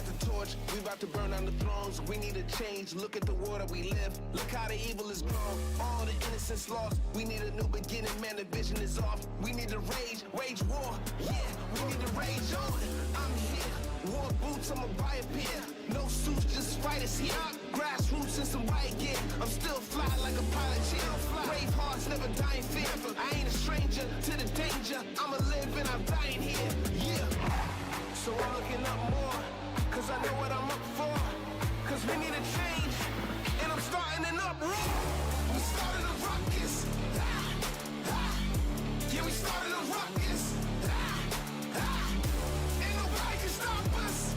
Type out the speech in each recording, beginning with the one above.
got the torch, we about to burn down the thrones. We need a change, look at the world that we live. Look how the evil is grown, all the innocence lost. We need a new beginning, man, the vision is off. We need to wage war, yeah, we need to rage on. I'm here, war boots, I'ma buy a pair. No suits, just fighters here. Grassroots and some riot gear. I'm still fly like a pilot chair. Brave hearts never die in fear. I ain't a stranger to the danger. I'ma live and I'm dying here, yeah. So I'm looking up more, cause I know what I'm up for. Cause we need a change, and I'm starting an uproar. We started a ruckus, yeah, we started a ruckus, ain't nobody can stop us,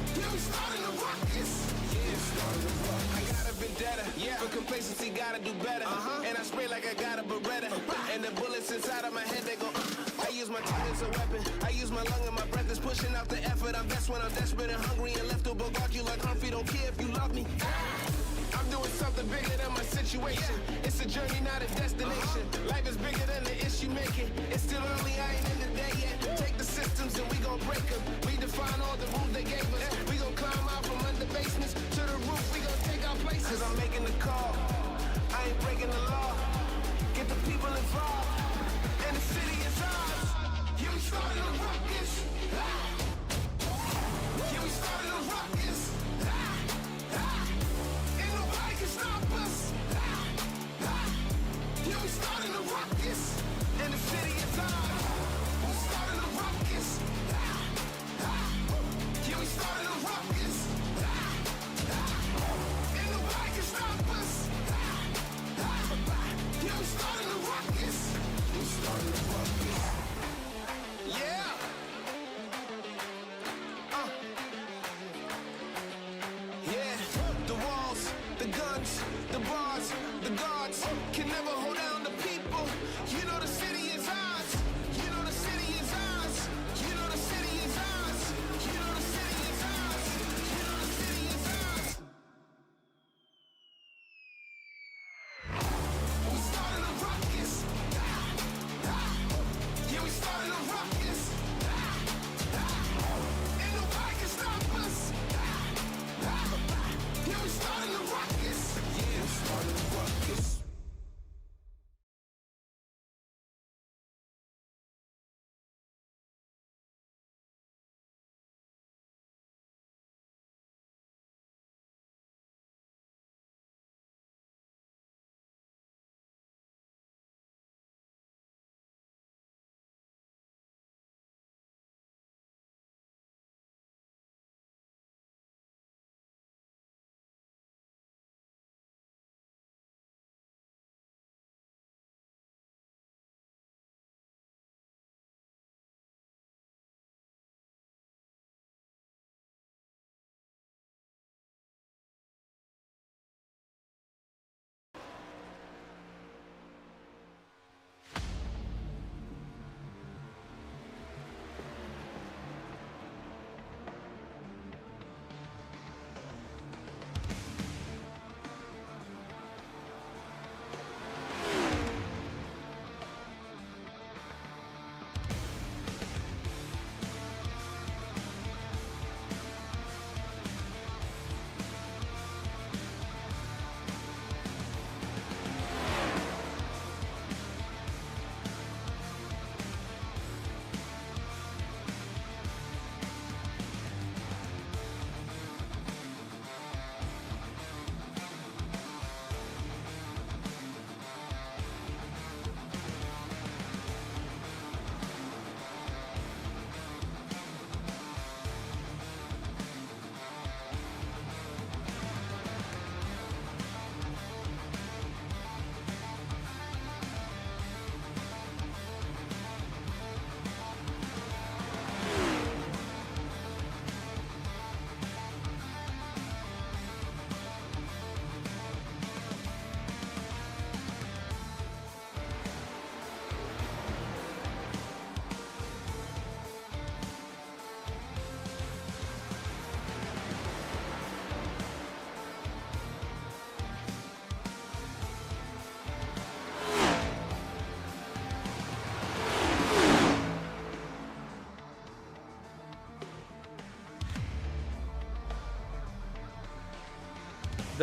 yeah, we started a ruckus, yeah, started a ruckus. I got a vendetta, yeah, for complacency gotta do better, and I spray like I got a Beretta, and the bullets inside of my head, they go, I use my tongue as a weapon. I use my lung and my breath is pushing out the effort. I'm best when I'm desperate and hungry and left to bogart you like Humphrey. Don't care if you love me. I'm doing something bigger than my situation. It's a journey, not a destination. Life is bigger than the issue making. It's still early, I ain't in the day yet. Take the systems and we gon' break them. Redefine all the rules they gave us. We gon' climb out from under basements to the roof. We gon' take our places. Cause I'm making the call. I ain't breaking the law. Get the people involved. And the city is ours. Yeah, we started a ruckus. Yeah, we started a ruckus. Ain't nobody can stop us. Yeah, we started a ruckus. And the city is ours. We started a ruckus. Yeah, we started a ruckus. Ain't nobody can stop us. Yeah, we started a ruckus. We started a ruckus. Yeah. Yeah. The walls, the guns, the bars, the guards can never hold down the people. You know the city is ours. You know the city is ours. You know the city is ours. You know the city is ours. You know the city is ours. We started a ruckus. Yeah, we started a ruckus. Ain't nobody can stop us. Yeah, we started a ruckus. Yeah, we started a ruckus.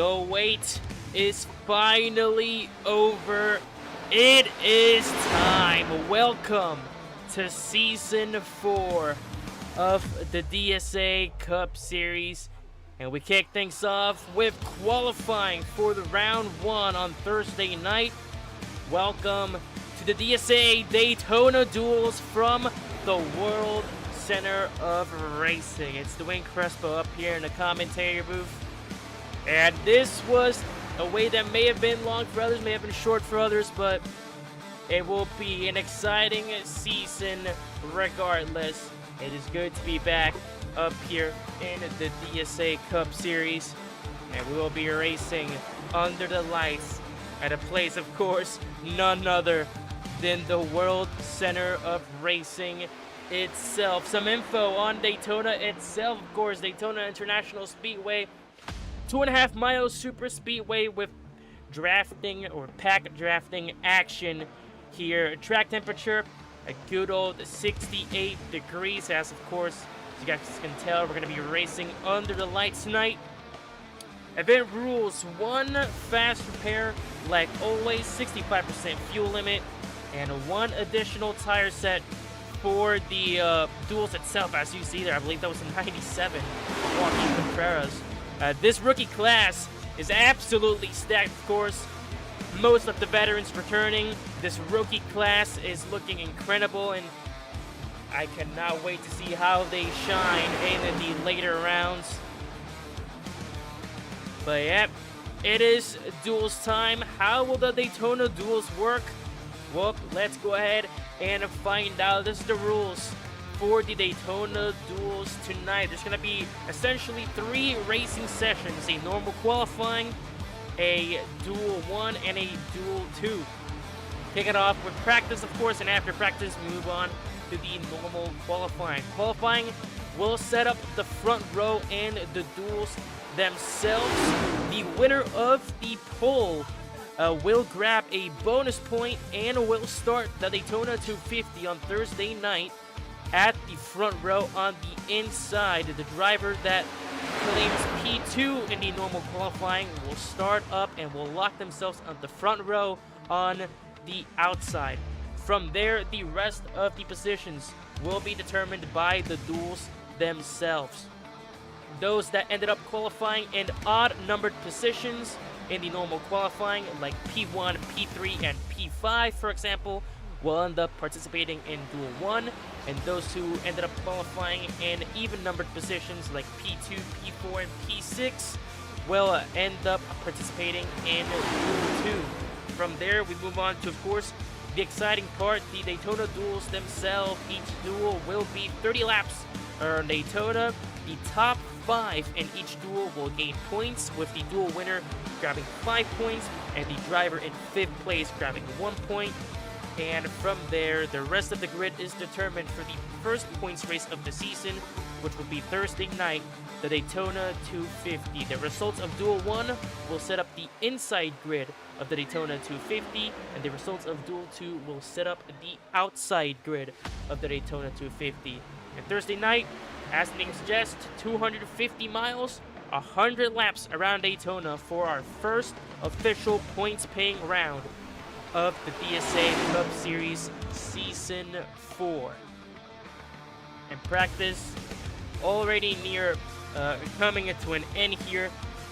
The wait is finally over. It is time. Welcome to Season 4 of the DSA Cup Series. And we kick things off with qualifying for the round 1 on Thursday night. Welcome to the DSA Daytona Duels from the World Center of Racing. It's Dwayne Crespo up here in the commentator booth. And this was a wait that may have been long for others, may have been short for others, but it will be an exciting season regardless. It is good to be back up here in the DSA Cup Series, and we will be racing under the lights at a place, of course, none other than the World Center of Racing itself. Some info on Daytona itself, of course, Daytona International Speedway, 2.5 mile super speedway with drafting or pack drafting action here. Track temperature, a good old 68 degrees, as of course, as you guys can tell, we're going to be racing under the lights tonight. Event rules: 1 fast repair, like always, 65% fuel limit, and 1 additional tire set for the duels itself. As you see there, I believe that was a 97 Joaquin Contreras. This rookie class is absolutely stacked, of course. Most of the veterans returning. This rookie class is looking incredible, and I cannot wait to see how they shine in the later rounds. But yep, it is duels time. How will the Daytona Duels work? Well, let's go ahead and find out. This is the rules for the Daytona Duels tonight. There's going to be essentially 3 racing sessions: a normal qualifying, a duel 1, and a duel 2. Kick it off with practice, of course, and after practice, move on to the normal qualifying. Qualifying will set up the front row and the duels themselves. The winner of the poll will grab a bonus point and will start the Daytona 250 on Thursday night at the front row on the inside. The driver that claims P2 in the normal qualifying will start up and will lock themselves on the front row on the outside. From there, the rest of the positions will be determined by the duels themselves. Those that ended up qualifying in odd-numbered positions in the normal qualifying, like P1, P3, and P5, for example, will end up participating in Duel 1, and those who ended up qualifying in even-numbered positions like P2, P4, and P6 will end up participating in Duel 2. From there, we move on to, of course, the exciting part, the Daytona Duels themselves. Each duel will be 30 laps around Daytona. The top 5 in each duel will gain points, with the duel winner grabbing 5 points and the driver in 5th place grabbing 1 point. And from there, the rest of the grid is determined for the first points race of the season, which will be Thursday night, the Daytona 250. The results of Duel 1 will set up the inside grid of the Daytona 250, and the results of Duel 2 will set up the outside grid of the Daytona 250. And Thursday night, as the name suggests, 250 miles, 100 laps around Daytona for our first official points-paying round of the DSA Cup Series Season 4. And practice already near coming to an end here.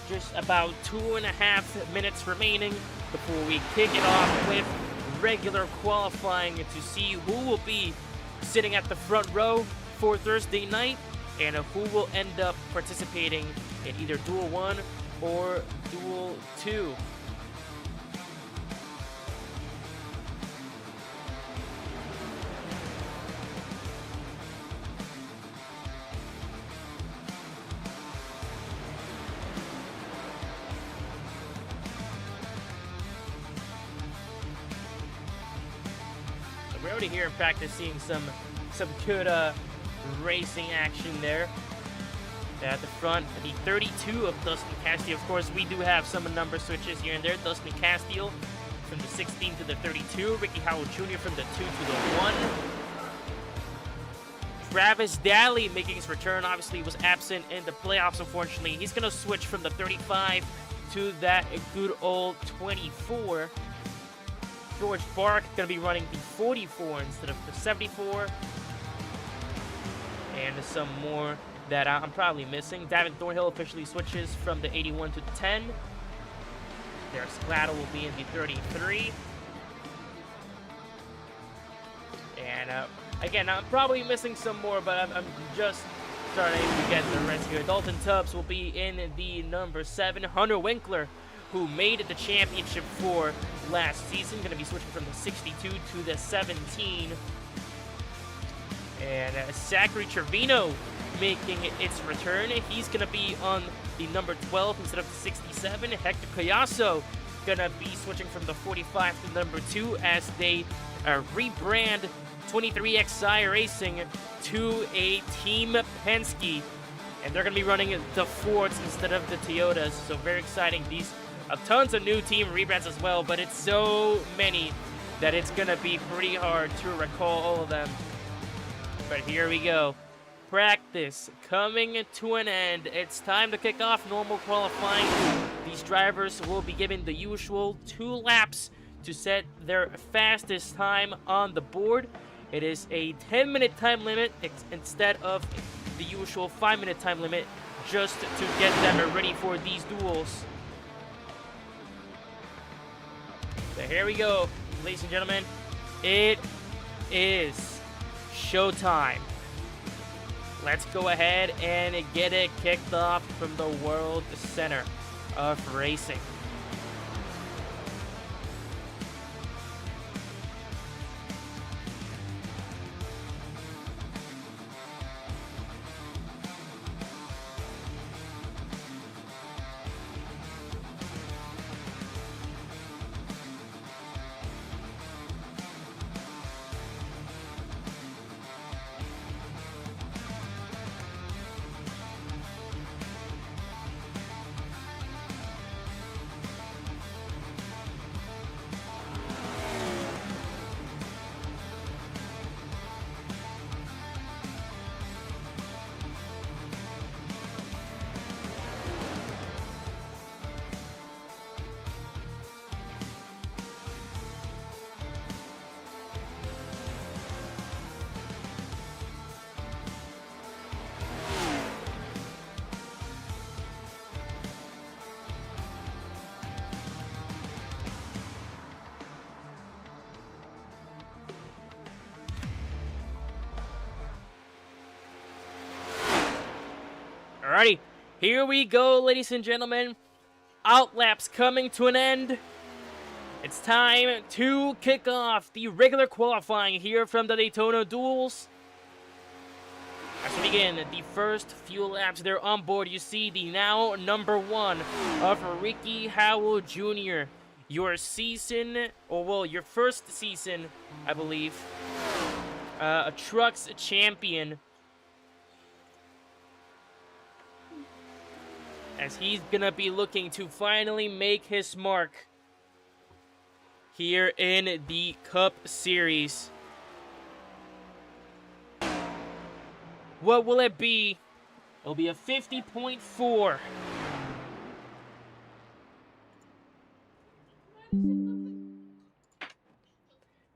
Just about 2.5 minutes remaining before we kick it off with regular qualifying to see who will be sitting at the front row for Thursday night and who will end up participating in either Duel 1 or Duel 2. We're already here in practice seeing some good racing action there. At the front, the 32 of Dustin Castillo. Of course, we do have some number switches here and there. Dustin Castillo from the 16 to the 32. Ricky Howell Jr. from the 2 to the 1. Travis Daly making his return. Obviously, was absent in the playoffs, unfortunately. He's going to switch from the 35 to that good old 24. George Bark going to be running the 44 instead of the 74. And some more that I'm probably missing. David Thornhill officially switches from the 81 to the 10. Derek Scladdle will be in the 33. And again, I'm probably missing some more, but I'm just starting to get the rest here. Dalton Tubbs will be in the number 7. Hunter Winkler, who made the championship for last season, going to be switching from the 62 to the 17. And Zachary Trevino making its return. He's going to be on the number 12 instead of the 67. Hector Collazo going to be switching from the 45 to the number 2 as they rebrand 23XI Racing to a Team Penske. And they're going to be running the Fords instead of the Toyotas. So very exciting. These tons of new team rebrands as well, but it's so many that it's going to be pretty hard to recall all of them. But here we go. Practice coming to an end. It's time to kick off normal qualifying. These drivers will be given the usual 2 laps to set their fastest time on the board. It is a 10-minute time limit instead of the usual 5-minute time limit, just to get them ready for these duels. So here we go, ladies and gentlemen. It is showtime. Let's go ahead and get it kicked off from the World Center of Racing. Alrighty, here we go, ladies and gentlemen. Outlaps coming to an end. It's time to kick off the regular qualifying here from the Daytona Duels. As we begin the first few laps, they're on board. You see the now number 1 of Ricky Howell Jr. Your season, or well, your first season, I believe, a Trucks champion. As he's gonna be looking to finally make his mark here in the Cup Series. What will it be? It'll be a 50.4.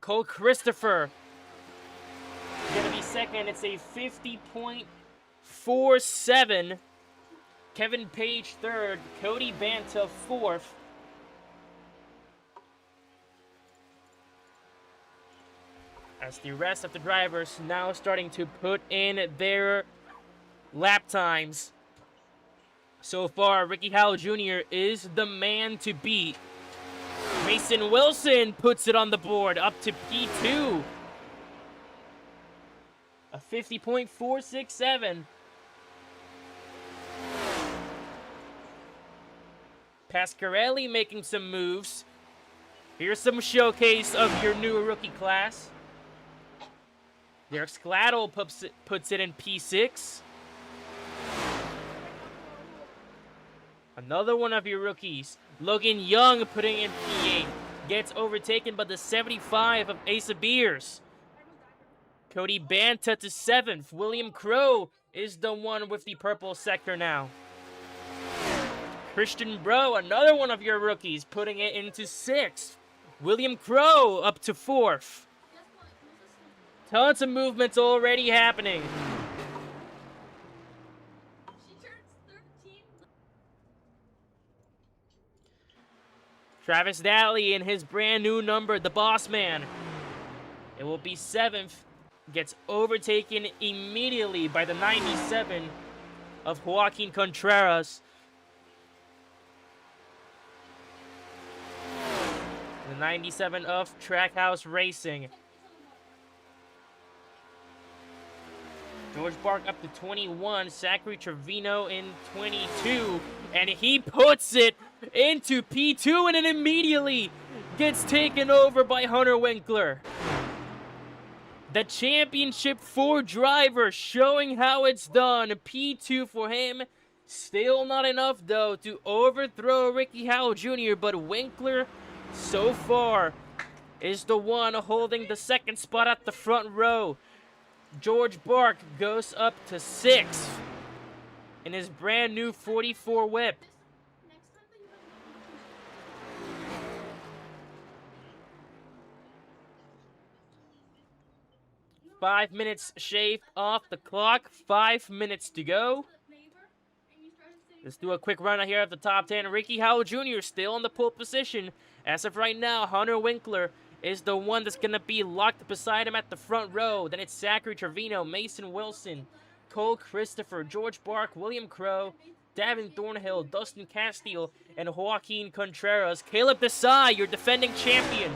Cole Christopher gonna be second. It's a 50.47. Kevin Page third, Cody Banta fourth. As the rest of the drivers now starting to put in their lap times. So far, Ricky Howell Jr. is the man to beat. Mason Wilson puts it on the board, up to P2. A 50.467. Pasquarelli making some moves. Here's some showcase of your new rookie class. Derek Scladdle puts it in P6. Another one of your rookies. Logan Young putting in P8. Gets overtaken by the 75 of Ace of Beers. Cody Banta to 7th. William Crow is the one with the purple sector now. Christian Bro, another one of your rookies, putting it into 6th. William Crow up to 4th. Tons of movements already happening. Travis Daly in his brand new number, the Boss Man. It will be 7th. Gets overtaken immediately by the 97 of Joaquin Contreras. The 97 of Trackhouse Racing. George Bark up to 21, Zachary Trevino in 22, and he puts it into P2 and it immediately gets taken over by Hunter Winkler. The championship 4 driver showing how it's done. P2 for him. Still not enough though to overthrow Ricky Howell Jr., but Winkler so far is the one holding the 2nd spot at the front row. George Bark goes up to 6th in his brand new 44 whip. Five minutes shaved off the clock. 5 minutes to go. Let's do a quick run out here of the top 10. Ricky Howell Jr. still in the pole position. As of right now, Hunter Winkler is the one that's going to be locked beside him at the front row. Then it's Zachary Trevino, Mason Wilson, Cole Christopher, George Bark, William Crow, Davin Thornhill, Dustin Castile, and Joaquin Contreras. Caleb Desai, your defending champion,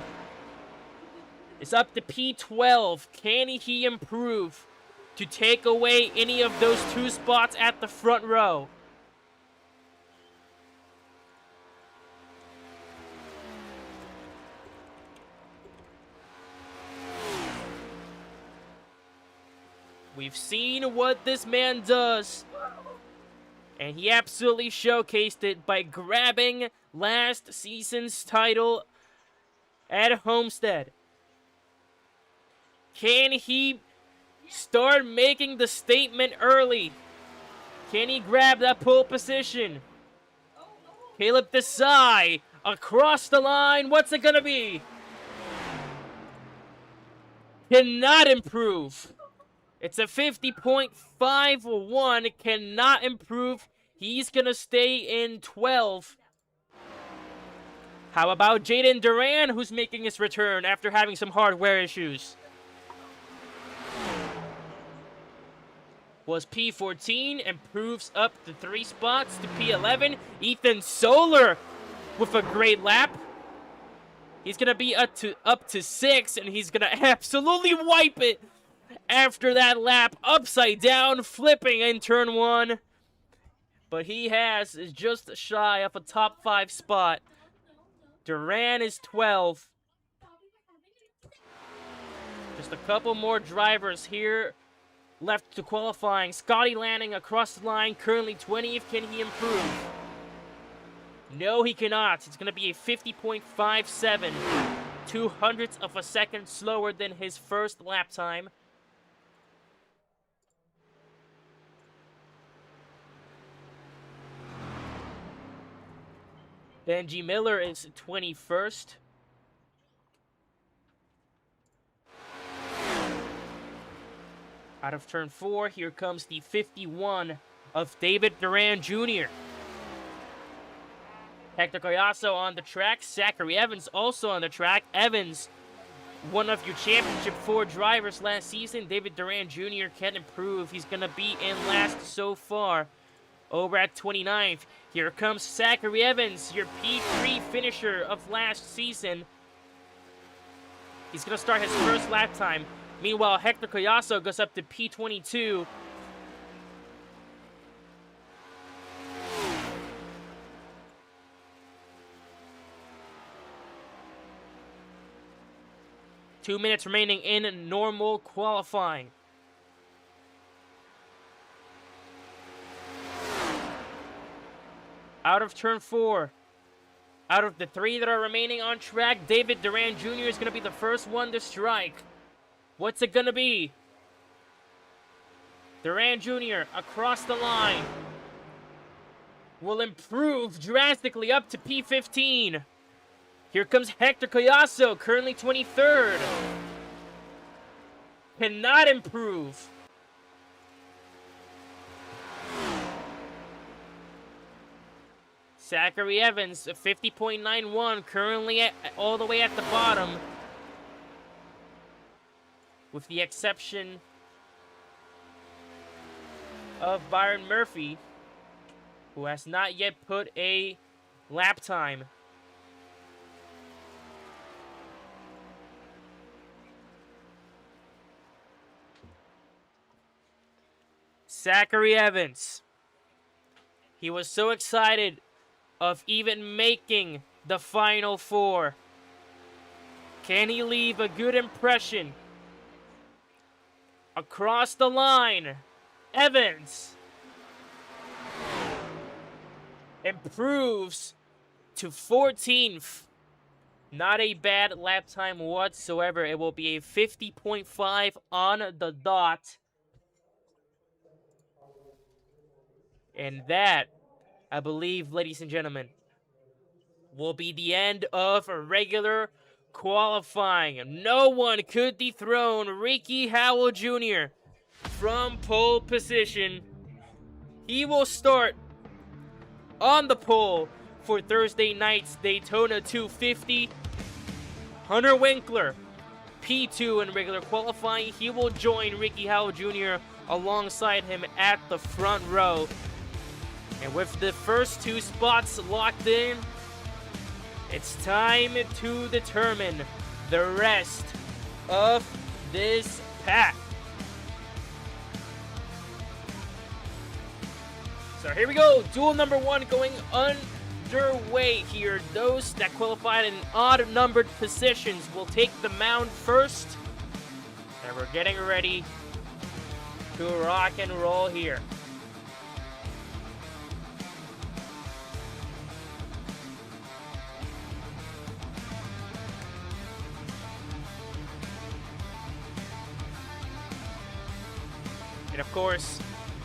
is up to P12. Can he improve to take away any of those 2 spots at the front row? We've seen what this man does, and he absolutely showcased it by grabbing last season's title at Homestead. Can he start making the statement early? Can he grab that pole position? Caleb Desai across the line. What's it gonna be? Cannot improve. It's a 50.51. Cannot improve. He's gonna stay in 12. How about Jaden Duran, who's making his return after having some hardware issues? Was P14, improves up to 3 spots to P11. Ethan Solar with a great lap. He's gonna be up to 6, and he's gonna absolutely wipe it after that lap, upside down, flipping in turn 1. But he is just shy of a top 5 spot. Duran is 12. Just a couple more drivers here left to qualifying. Scotty Lanning across the line, currently 20th. Can he improve? No, he cannot. It's going to be a 50.57. 200ths of a second slower than his first lap time. Benji Miller is 21st. Out of turn 4, here comes the 51 of David Duran Jr. Hector Collazo on the track. Zachary Evans also on the track. Evans, one of your championship 4 drivers last season. David Duran Jr. can improve. He's going to be in last so far. Over at 29th, here comes Zachary Evans, your P3 finisher of last season. He's going to start his first lap time. Meanwhile, Hector Collazo goes up to P22. Two minutes remaining in normal qualifying. Out of turn 4. Out of the 3 that are remaining on track, David Duran Jr. is going to be the first one to strike. What's it going to be? Duran Jr. across the line. will improve drastically up to P15. Here comes Hector Collazo, currently 23rd. Cannot improve. Zachary Evans, 50.91, currently all the way at the bottom. With the exception of Byron Murphy, who has not yet put a lap time. Zachary Evans. He was so excited of even making the Final Four. Can he leave a good impression? Across the line, Evans improves to 14th. Not a bad lap time whatsoever. It will be a 50.5 on the dot. And that, I believe, ladies and gentlemen, will be the end of regular qualifying. No one could dethrone Ricky Howell Jr. from pole position. He will start on the pole for Thursday night's Daytona 250. Hunter Winkler, P2 in regular qualifying. He will join Ricky Howell Jr. alongside him at the front row. And with the first two spots locked in, it's time to determine the rest of this pack. So here we go, duel number one going underway here. Those that qualified in odd-numbered positions will take the mound first. And we're getting ready to rock and roll here. And of course,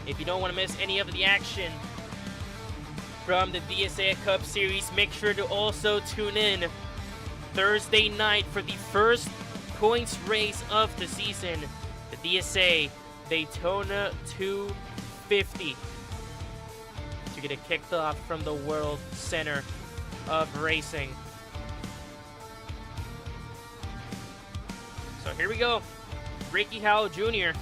if you don't want to miss any of the action from the DSA Cup Series, make sure to also tune in Thursday night for the first points race of the season, the DSA Daytona 250, to get it kicked off from the World Center of Racing. So here we go. Ricky Howell Jr.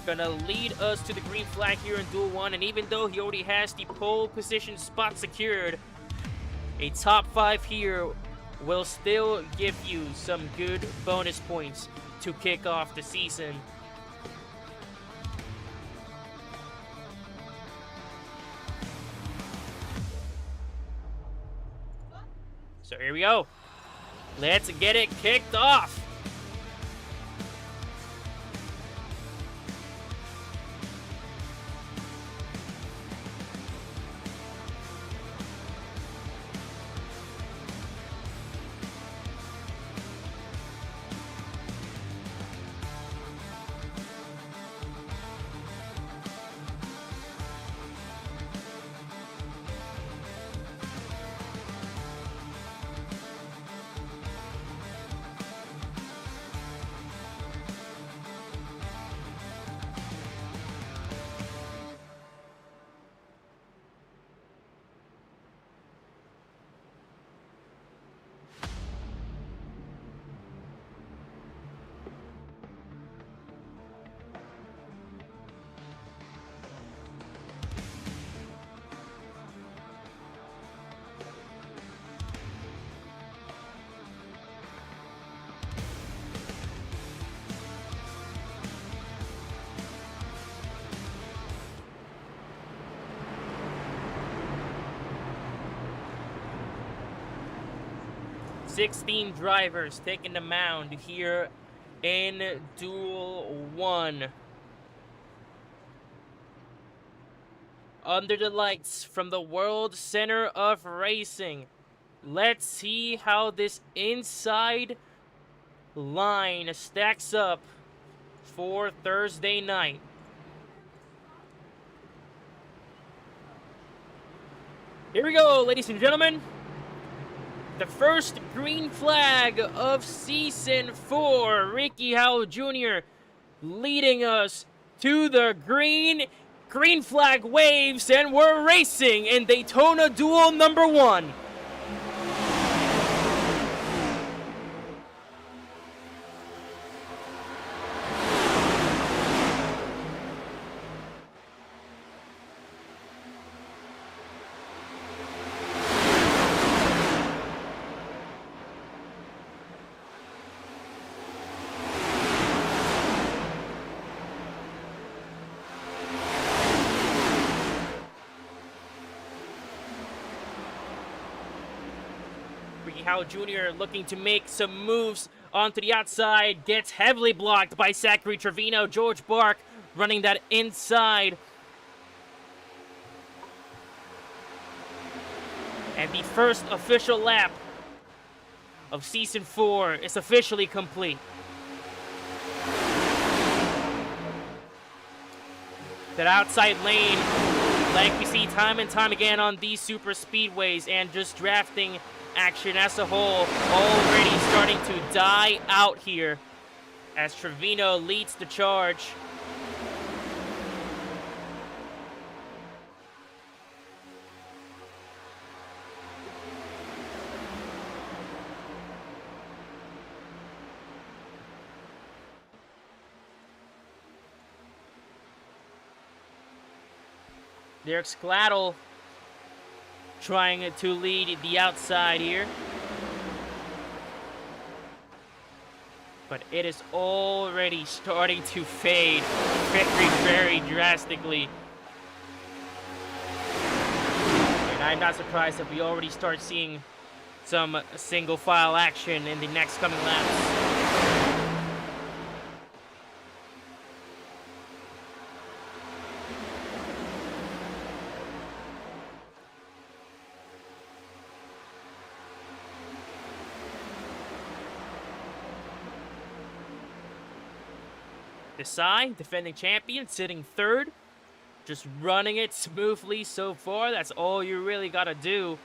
gonna lead us to the green flag here in Duel 1, and even though he already has the pole position spot secured, a top 5 here will still give you some good bonus points to kick off the season. So here we go. Let's get it kicked off. "16 drivers taking the mound here in Duel 1. Under the lights from the World Center of Racing. Let's see how this inside line stacks up for Thursday night. Here we go, ladies and gentlemen. The first green flag of Season 4. Ricky Howell Jr. leading us to the green. Green flag waves, and we're racing in Daytona Duel number 1. Howell Jr. looking to make some moves onto the outside, gets heavily blocked by Zachary Trevino. George Bark running that inside. And the first official lap of Season 4 is officially complete. That outside lane, like we see time and time again on these super speedways, and just drafting action as a whole already starting to die out here as Trevino leads the charge. Derek Scladdle trying to lead the outside here. But it is already starting to fade very, very drastically. And I'm not surprised if we already start seeing some single file action in the next coming laps. DSA, defending champion, sitting third. Just running it smoothly so far. That's all you really gotta do.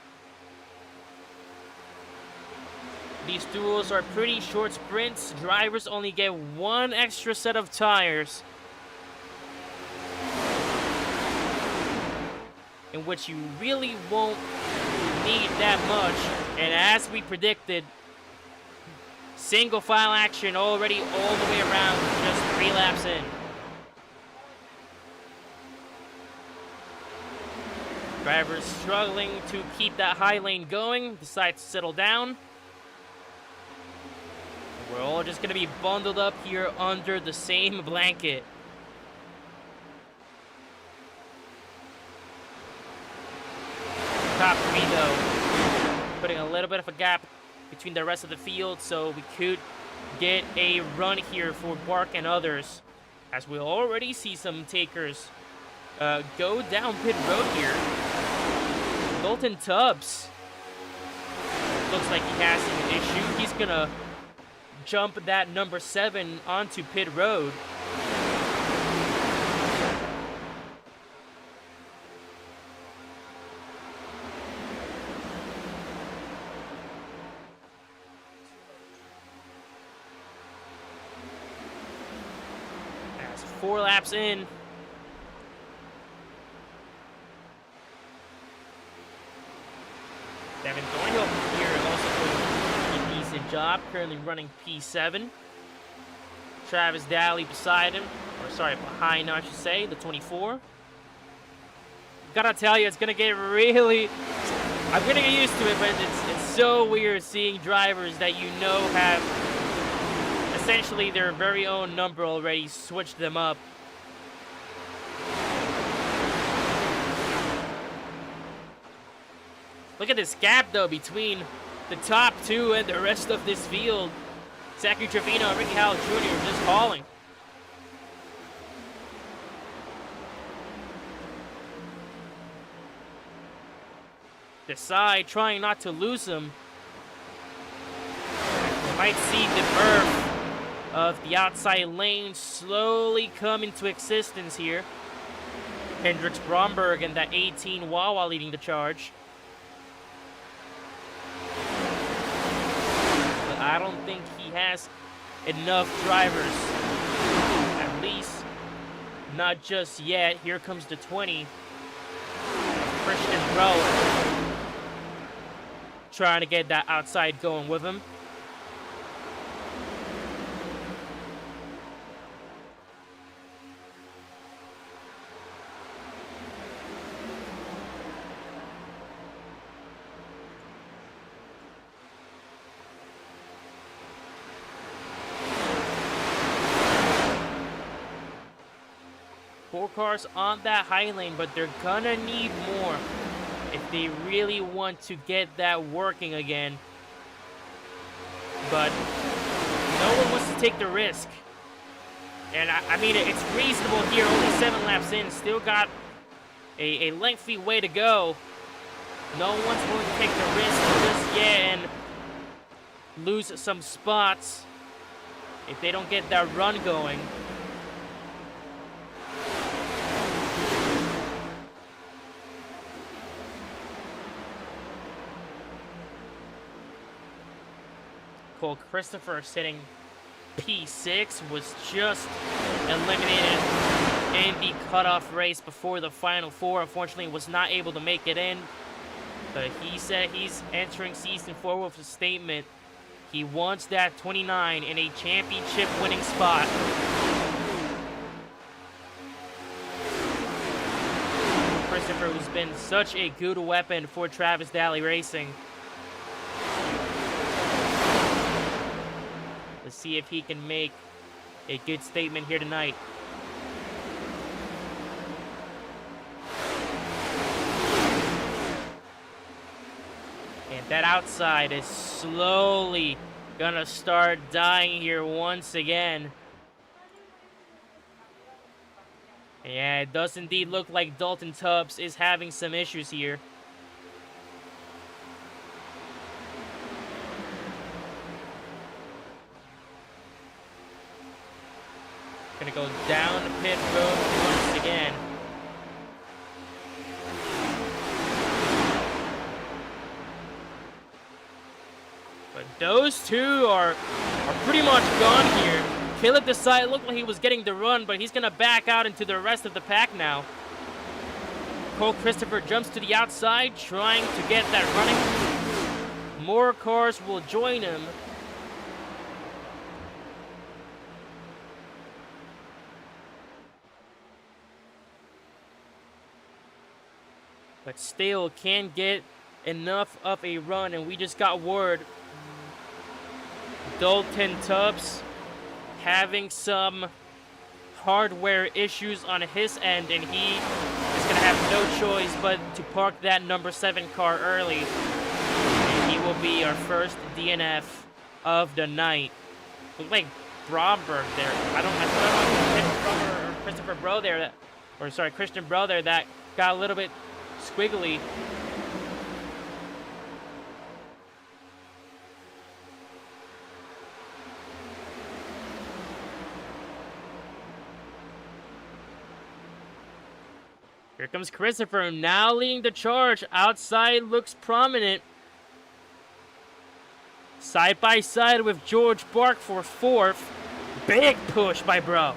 These duels are pretty short sprints. Drivers only get one extra set of tires, in which you really won't need that much. And as we predicted, single file action already all the way around, just 3 laps in. Drivers struggling to keep that high lane going, decide to settle down. We're all just gonna be bundled up here under the same blanket. Top 3 though, putting a little bit of a gap between the rest of the field, so we could get a run here for Bark and others, as we already see some takers go down pit road here. Dalton Tubbs looks like he has an issue. He's gonna jump that number 7 onto pit road. As 4 laps in, Devin Thornhill here also doing a decent job, currently running P7. Travis Daly beside him, or sorry, behind I should say, the 24. Gotta tell you, it's gonna get really, I'm gonna get used to it, but it's so weird seeing drivers that you know have essentially their very own number already, switch them up. Look at this gap, though, between the top 2 and the rest of this field. Zachary Trevino and Ricky Howell Jr. just hauling. DSA trying not to lose him. We might see the birth of the outside lane slowly come into existence here. Hendricks Bromberg and that 18 Wawa leading the charge. I don't think he has enough drivers. At least not just yet. Here comes the 20. Christian Bro trying to get that outside going with him. Four cars on that high lane, but they're gonna need more if they really want to get that working again. But no one wants to take the risk. And I mean, it's reasonable here, only 7 laps in, still got a lengthy way to go. No one's willing to take the risk just yet and lose some spots if they don't get that run going. Cole Christopher sitting P6 was just eliminated in the cutoff race before the final 4. Unfortunately, was not able to make it in. But he said he's entering season 4 with a statement. He wants that 29 in a championship winning spot. Christopher, who's been such a good weapon for Travis Daly Racing. Let's see if he can make a good statement here tonight. And that outside is slowly gonna start dying here once again. Yeah, it does indeed look like Dalton Tubbs is having some issues here. Gonna go down the pit road once again. But those two are pretty much gone here. Caleb Desai looked like he was getting the run, but he's gonna back out into the rest of the pack now. Cole Christopher jumps to the outside, trying to get that running. More cars will join him. But still can't get enough of a run, and we just got word Dalton Tubbs having some hardware issues on his end, and he is going to have no choice but to park that number 7 car early. And he will be our first DNF of the night. Looked like Bromberg there. I don't know or Christopher Bro there, Christian Bro there, that got a little bit squiggly. Here comes Christopher, now leading the charge. Outside looks prominent. Side by side with George Bark for 4th. Big push by Bro.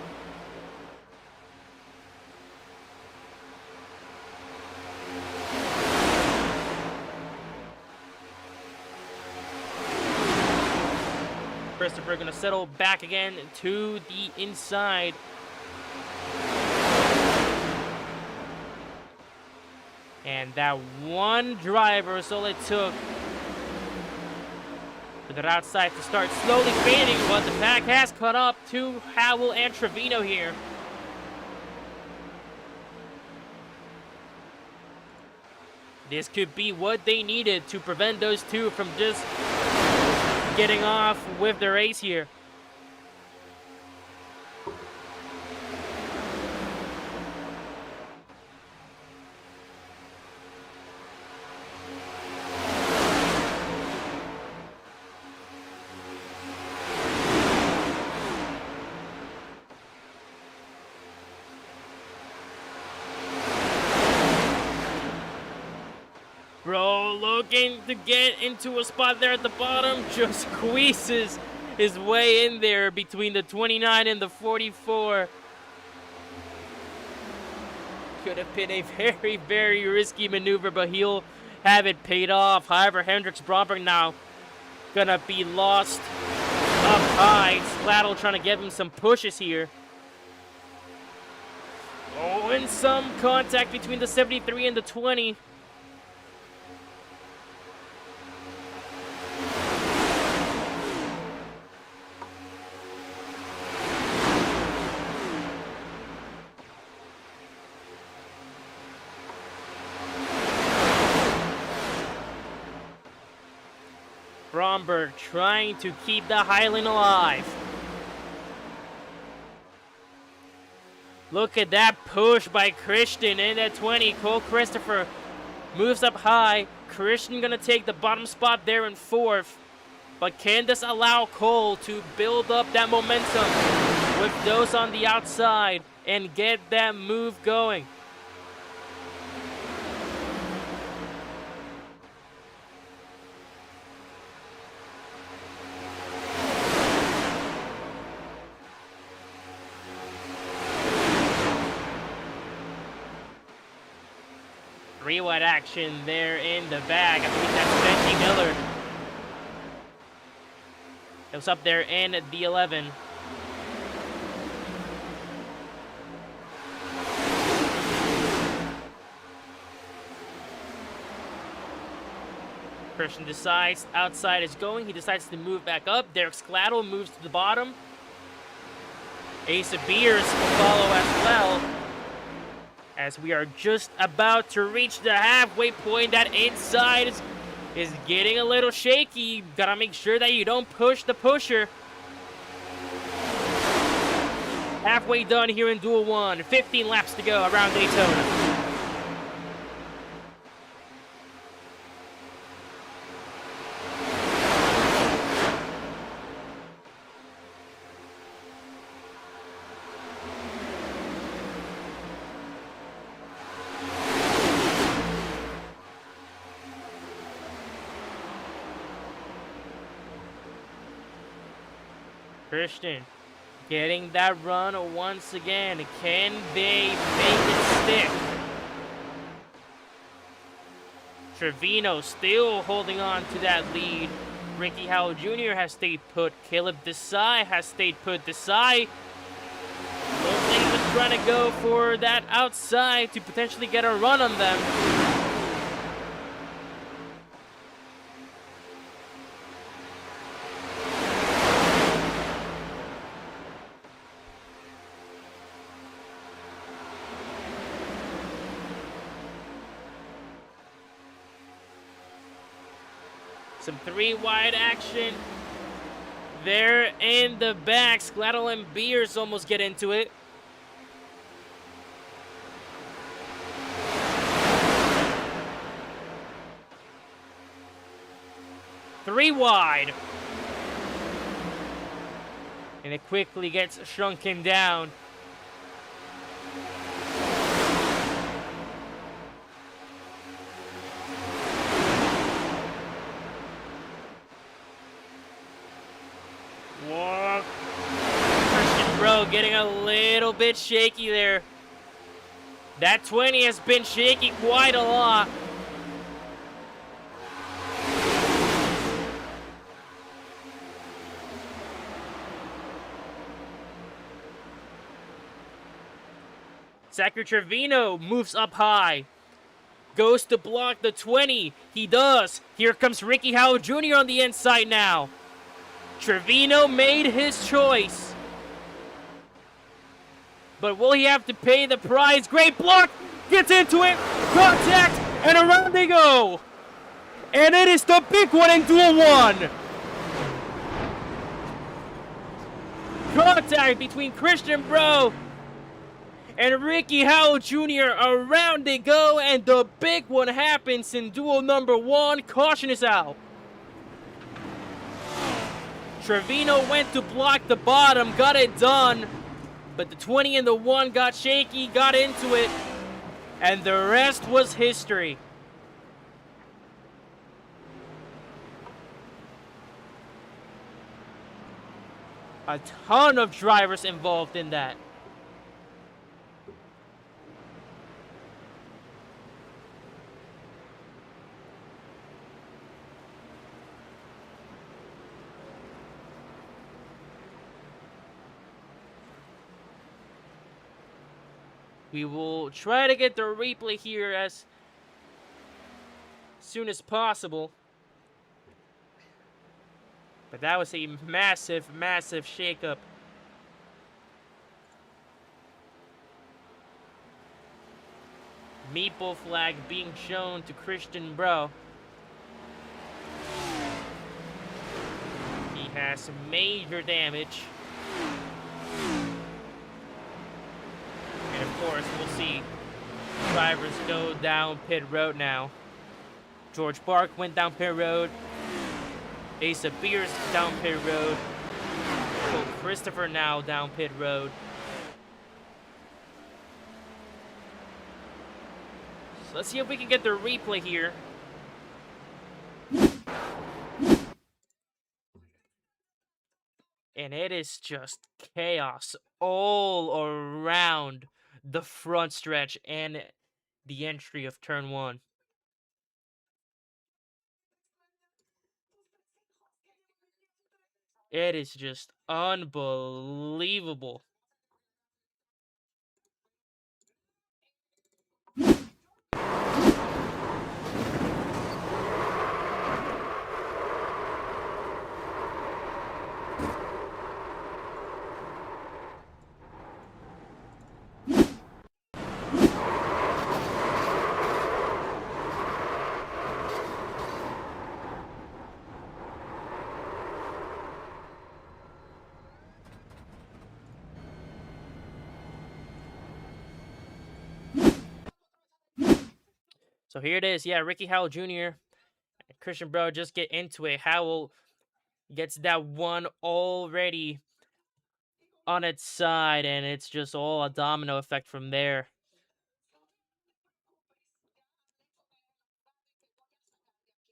Christopher gonna settle back again to the inside. And that one driver is all it took for that outside to start slowly fading, but the pack has caught up to Howell and Trevino here. This could be what they needed to prevent those two from just getting off with the race here. looking to get into a spot there at the bottom. Just squeezes his way in there between the 29 and the 44. Could have been a very, very risky maneuver, but he'll have it paid off. However, Hendricks Bromberg now gonna be lost up high. Slattle trying to give him some pushes here. Oh, and some contact between the 73 and the 20. Bromberg trying to keep the Highland alive. Look at that push by Christian in at 20. Cole Christopher moves up high. Christian gonna take the bottom spot there in 4th. But can this allow Cole to build up that momentum with those on the outside and get that move going? Three-wide action there in the bag. I believe that's Benji Miller. It was up there in the 11. Christian decides outside is going. He decides to move back up. Derek Scladdle moves to the bottom. Ace of Beers will follow as well. As we are just about to reach the halfway point, that inside is getting a little shaky. Gotta make sure that you don't push the pusher. Halfway done here in Duel 1. 15 laps to go around Daytona. Christian getting that run once again. Can they make it stick? Trevino still holding on to that lead. Ricky Howell Jr. has stayed put. Caleb Desai has stayed put. Desai looks like he was trying to go for that outside to potentially get a run on them. Some three-wide action there in the back. Scladdle and Beers almost get into it. Three wide. And it quickly gets shrunken down. Whoa. Christian Bro getting a little bit shaky there. That 20 has been shaky quite a lot. Zachary Trevino moves up high. Goes to block the 20. He does. Here comes Ricky Howell Jr. on the inside now. Trevino made his choice. But will he have to pay the price? Great block. Gets into it. Contact. And around they go. And it is the big one in Duel 1. Contact between Christian Bro and Ricky Howell Jr. Around they go, and the big one happens in Duel number 1. Caution is out. Trevino went to block the bottom, got it done, but the 20 and the 1 got shaky, got into it, and the rest was history. A ton of drivers involved in that. We will try to get the replay here as soon as possible. But that was a massive, massive shakeup. Meeple flag being shown to Christian Bro. He has major damage. And of course, we'll see drivers go down pit road now. George Bark went down pit road. Asa Beers down pit road. Cole Christopher now down pit road. So let's see if we can get the replay here. And it is just chaos all around the front stretch and the entry of turn 1. It is just unbelievable. So here it is. Yeah, Ricky Howell Jr. and Christian Bro just get into it. Howell gets that one already on its side, and it's just all a domino effect from there.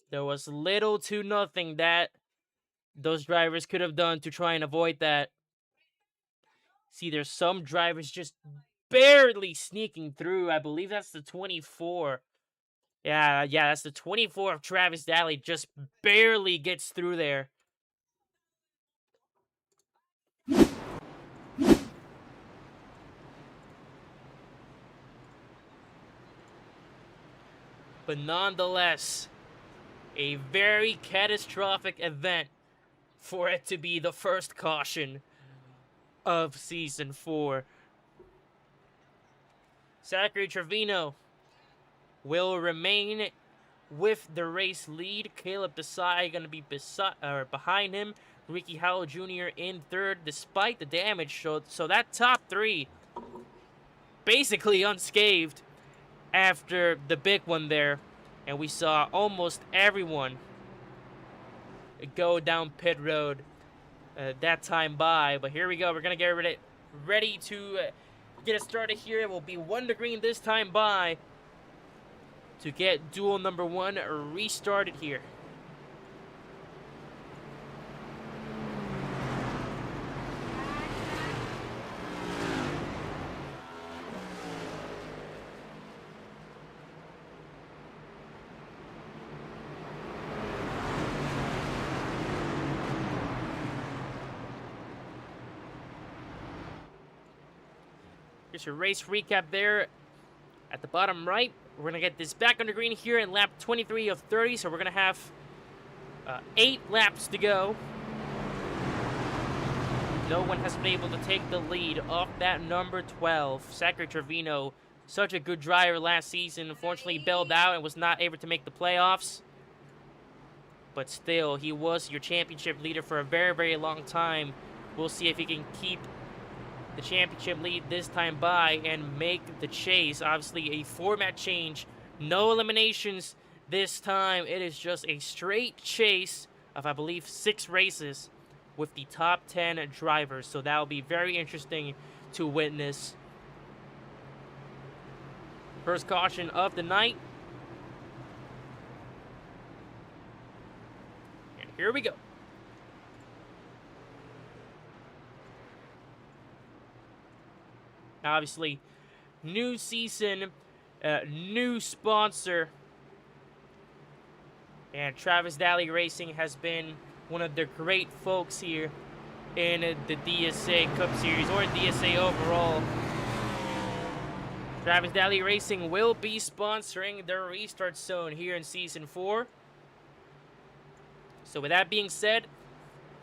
There was little to nothing that those drivers could have done to try and avoid that. See, there's some drivers just barely sneaking through. I believe that's the 24. Yeah, that's the 24 of Travis Daly. Just barely gets through there. But nonetheless, a very catastrophic event for it to be the first caution of Season 4. Zachary Trevino will remain with the race lead. Caleb Desai going to be behind him. Ricky Howell Jr. in third, despite the damage. So that top 3 basically unscathed after the big one there. And we saw almost everyone go down pit road that time by. But here we go. We're going to get ready to get us started here. It will be 1 to green this time by to get duel number 1 restarted here. Here's your race recap there at the bottom right. We're going to get this back under green here in lap 23 of 30, so we're going to have 8 laps to go. No one has been able to take the lead off that number 12. Zachary Trevino, such a good driver last season, unfortunately bailed out and was not able to make the playoffs. But still, he was your championship leader for a very, very long time. We'll see if he can keep the championship lead this time by and make the chase. Obviously a format change, no eliminations this time. It is just a straight chase of, I believe, 6 races with the top 10 drivers, so that will be very interesting to witness. First caution of the night, and here we go. Obviously, new season, new sponsor. And Travis Daly Racing has been one of the great folks here in the DSA Cup Series, or DSA overall. Travis Daly Racing will be sponsoring the Restart Zone here in Season 4. So with that being said,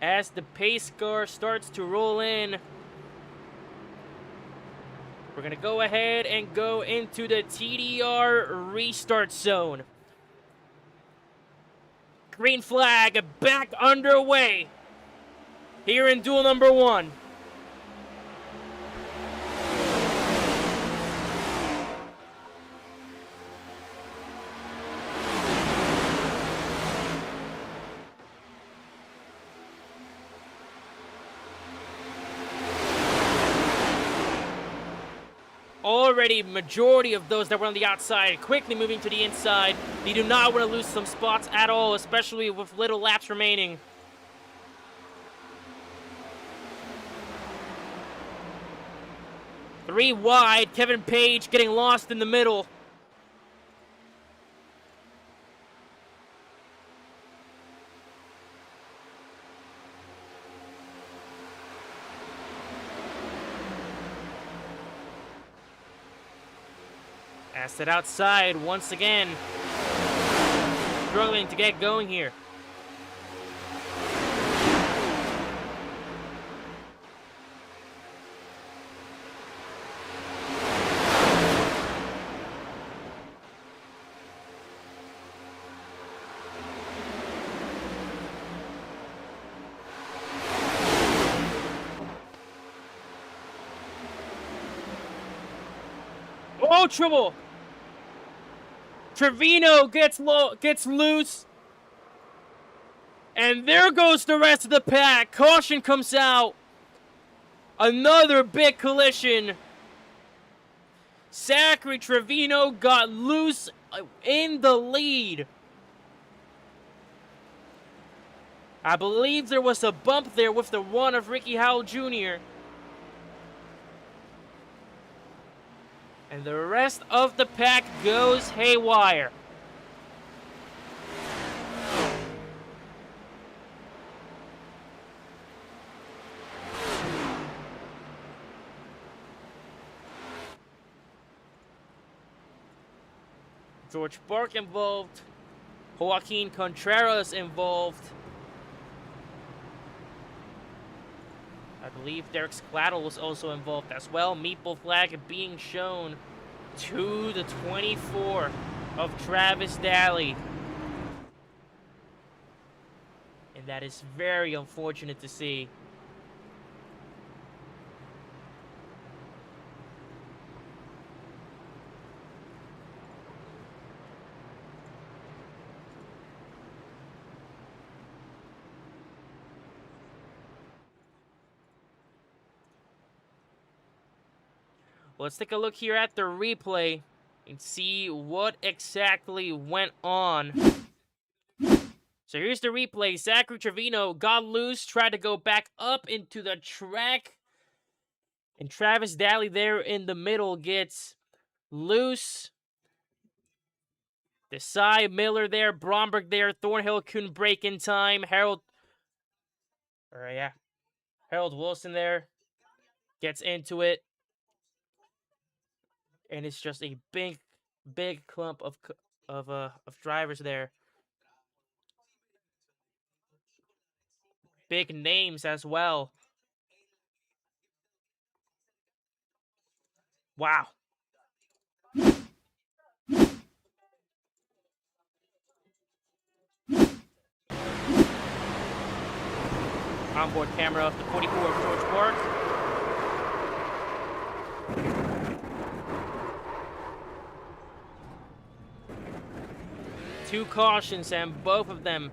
as the pace car starts to roll in, we're going to go ahead and go into the TDR Restart Zone. Green flag back underway here in duel number 1. Already, majority of those that were on the outside quickly moving to the inside. They do not want to lose some spots at all, especially with little laps remaining. Three wide, Kevin Page getting lost in the middle. Asset outside once again. Struggling to get going here. Oh, trouble! Trevino gets loose. And there goes the rest of the pack. Caution comes out. Another big collision. Zachary Trevino got loose in the lead. I believe there was a bump there with the one of Ricky Howell Jr. And the rest of the pack goes haywire. George Bark involved. Joaquin Contreras involved. I believe Derek Scladdle was also involved as well. Meeple flag being shown to the 24 of Travis Daly. And that is very unfortunate to see. Let's take a look here at the replay and see what exactly went on. So here's the replay. Zachary Trevino got loose, tried to go back up into the track. And Travis Daly there in the middle gets loose. Desai, Miller there, Bromberg there, Thornhill couldn't break in time. Harold Wilson there gets into it. And it's just a big clump of drivers there. Big names as well. Wow. Onboard camera of the 44 of George Park. Two cautions, and both of them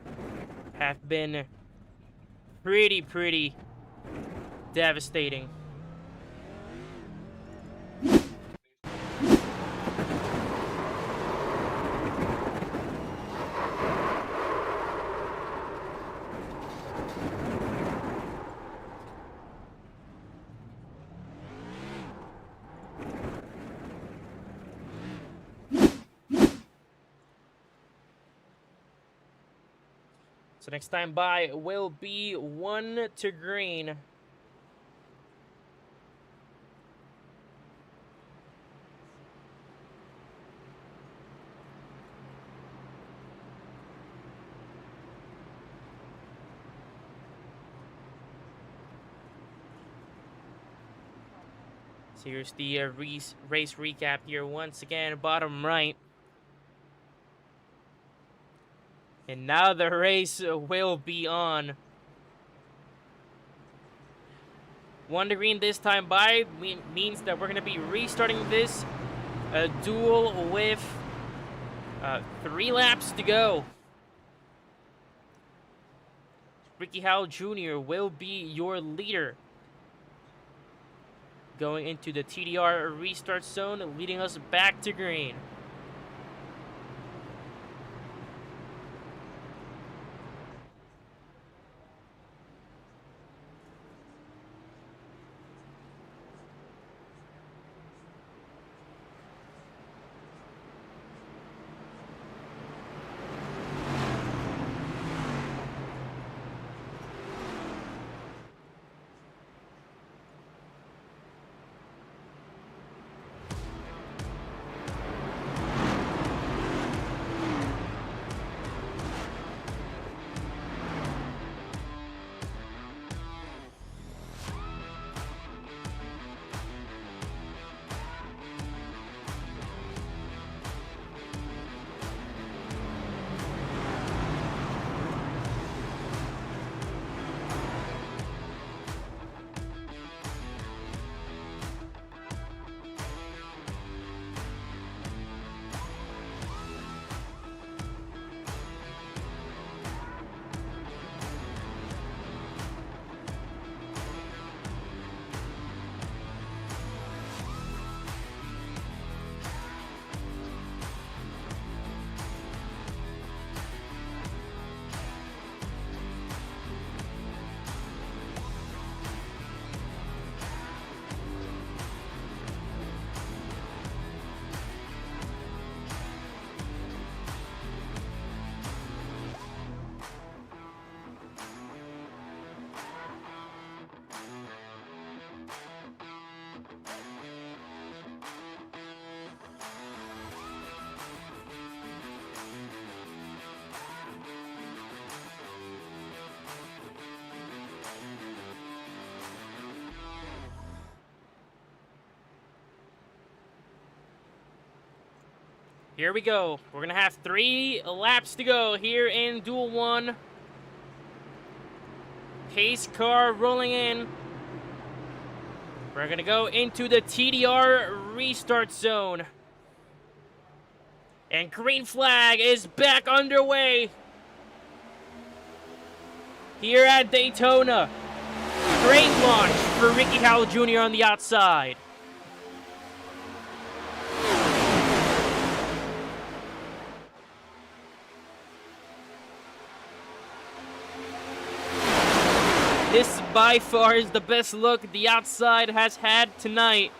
have been pretty devastating. So next time by will be 1 to green. So here's the race recap here once again, bottom right. And now the race will be on. 1 to green this time by means that we're going to be restarting this duel with 3 laps to go. Ricky Howell Jr. will be your leader. Going into the TDR restart zone, leading us back to green. Here we go. We're going to have 3 laps to go here in Duel 1. Pace car rolling in. We're going to go into the TDR restart zone. And green flag is back underway here at Daytona. Great launch for Ricky Howell Jr. on the outside. This by far is the best look the outside has had tonight.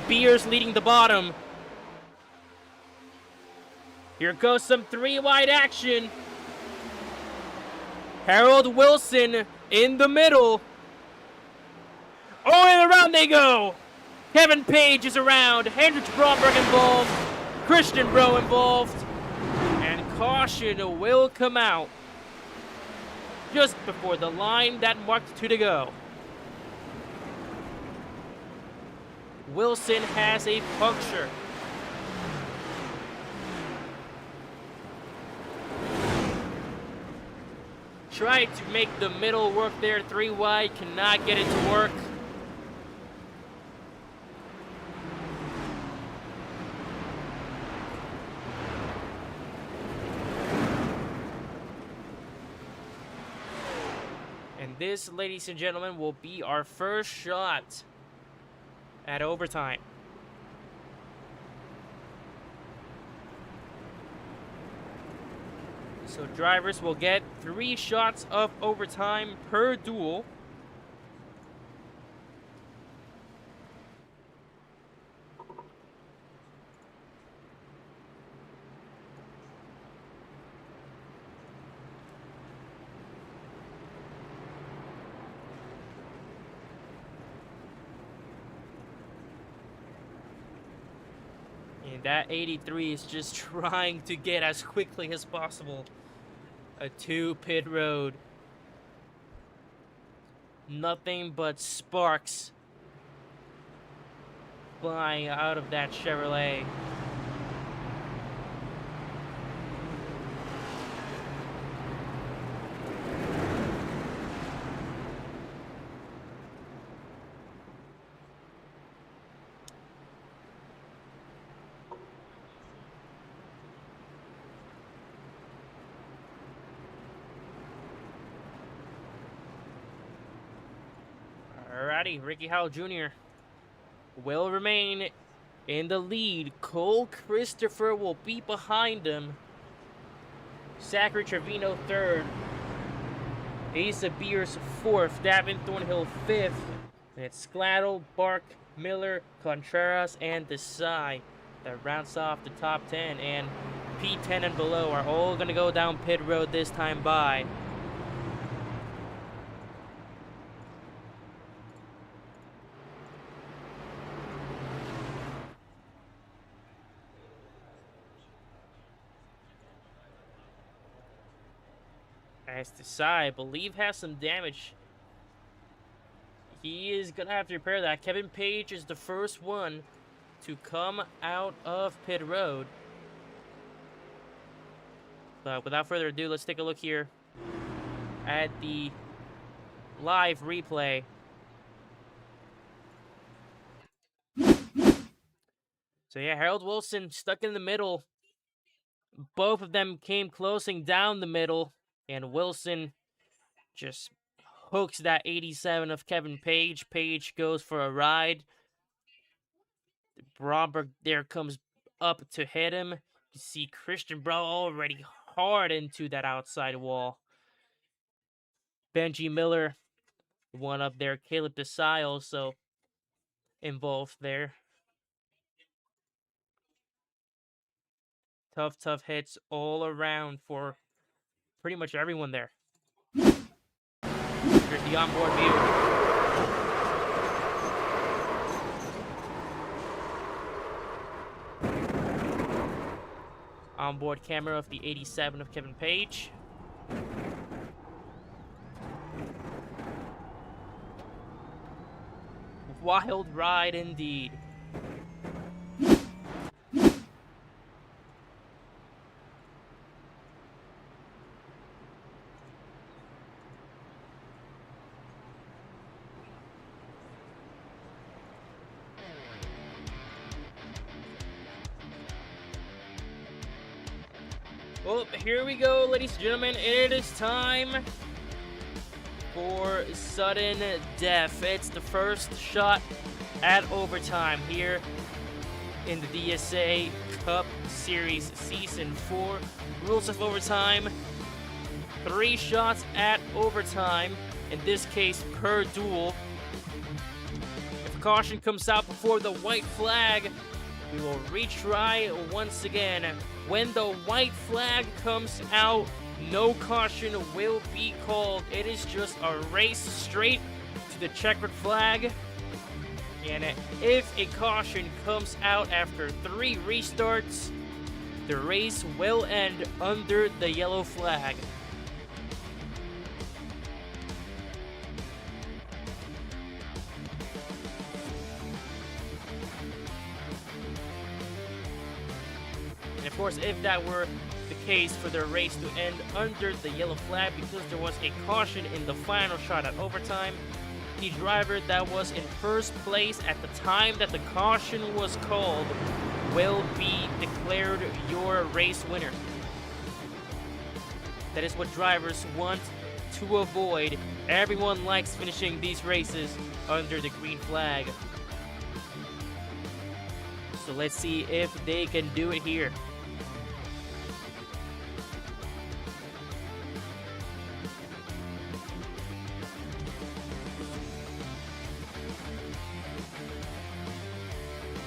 Beers leading the bottom. Here goes some 3-wide action. Harold Wilson in the middle. Oh, and around they go. Kevin Page is around. Hendrich Bromberg involved. Christian Bro involved. And caution will come out just before the line that marked 2 to go. Wilson has a puncture. Tried to make the middle work there, 3 wide, cannot get it to work. And this, ladies and gentlemen, will be our first shot at overtime. So drivers will get 3 shots of overtime per duel. And that 83 is just trying to get as quickly as possible to pit road. Nothing but sparks flying out of that Chevrolet. Alrighty, Ricky Howell Jr. will remain in the lead. Cole Christopher will be behind him. Zachary Trevino third. Asa Beers fourth. Davin Thornhill fifth. And it's Scladdle, Bark, Miller, Contreras, and Desai that rounds off the top 10. And P10 and below are all going to go down pit road this time by. As Desai, I believe, has some damage. He is going to have to repair that. Kevin Page is the first one to come out of pit road. But without further ado, let's take a look here at the live replay. So yeah, Harold Wilson stuck in the middle. Both of them came closing down the middle. And Wilson just hooks that 87 of Kevin Page. Page goes for a ride. Bromberg there comes up to hit him. You see Christian Bro already hard into that outside wall. Benji Miller, one up there. Caleb Desai also involved there. Tough hits all around for pretty much everyone there. Here's the onboard view. Onboard camera of the 87 of Kevin Page. Wild ride indeed. Well, here we go, ladies and gentlemen. It is time for sudden death. It's the first shot at overtime here in the DSA Cup Series Season 4. Rules of overtime: 3 shots at overtime, in this case per duel. If a caution comes out before the white flag, we will retry once again. When the white flag comes out, no caution will be called. It is just a race straight to the checkered flag. And if a caution comes out after 3 restarts, the race will end under the yellow flag. Of course, if that were the case for the race to end under the yellow flag because there was a caution in the final shot at overtime, the driver that was in first place at the time that the caution was called will be declared your race winner. That is what drivers want to avoid. Everyone likes finishing these races under the green flag. So let's see if they can do it here.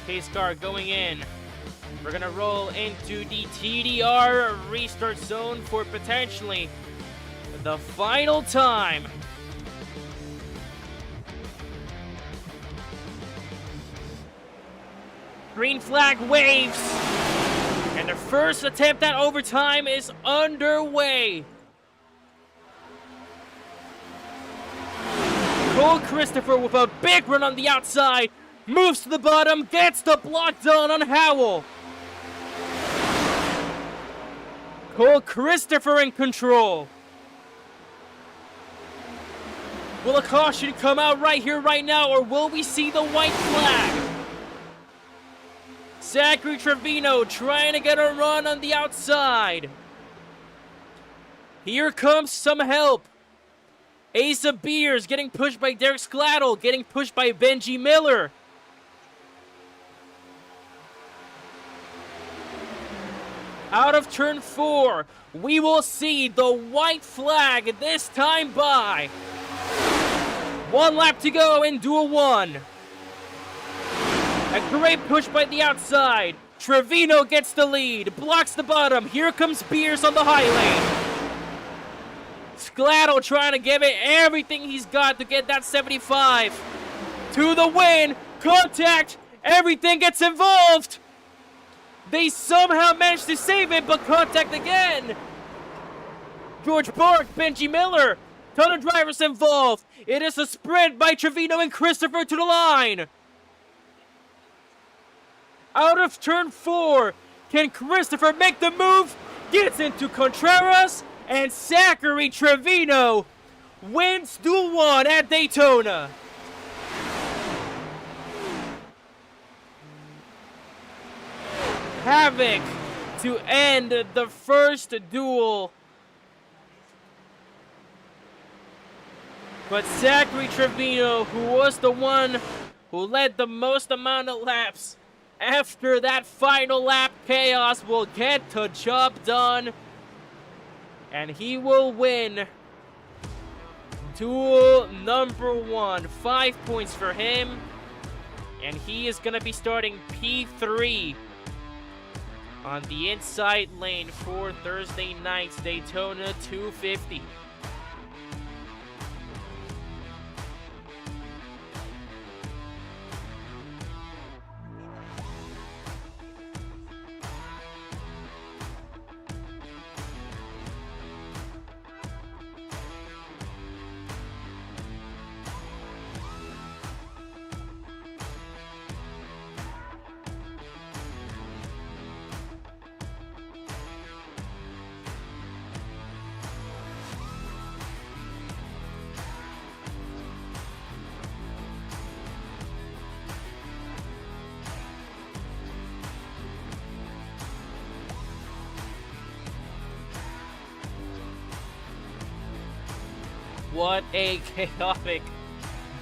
Pace car going in. We're gonna roll into the TDR restart zone for potentially the final time. Green flag waves. And the first attempt at overtime is underway. Cole Christopher with a big run on the outside. Moves to the bottom, gets the block done on Howell. Cole Christopher in control. Will a caution come out right here, right now, or will we see the white flag? Zachary Trevino trying to get a run on the outside. Here comes some help. Asa Beers getting pushed by Derek Scladdle, getting pushed by Benji Miller. Out of turn 4, we will see the white flag this time by. 1 lap to go in Duel 1. A great push by the outside. Trevino gets the lead, blocks the bottom. Here comes Beers on the high lane. Scladdle trying to give it everything he's got to get that 75. To the win, contact, everything gets involved. They somehow managed to save it, but contact again. George Bork, Benji Miller, ton of drivers involved. It is a sprint by Trevino and Christopher to the line. Out of turn 4, can Christopher make the move? Gets into Contreras, and Zachary Trevino wins Duel 1 at Daytona. Havoc to end the first duel. But Zachary Trevino, who was the one who led the most amount of laps, after that final lap chaos, will get the job done. And he will win duel number 1. 5 points for him. And he is going to be starting P3 on the inside lane for Thursday night's Daytona 250. What a chaotic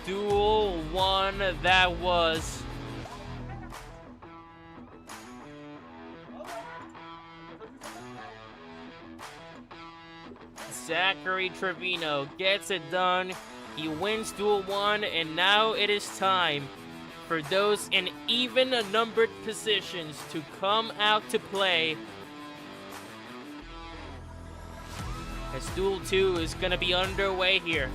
Duel 1 that was. Zachary Trevino gets it done. He wins Duel 1, and now it is time for those in even numbered positions to come out to play. As Duel 2 is going to be underway here.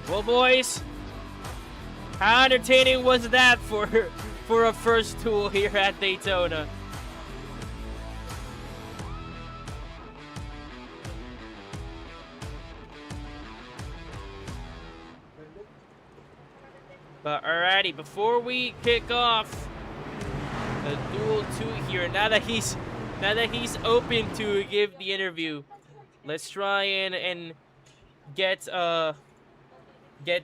Well, boys, how entertaining was that for a first duel here at Daytona? But alrighty, before we kick off the Duel 2 here, now that he's open to give the interview, let's try and get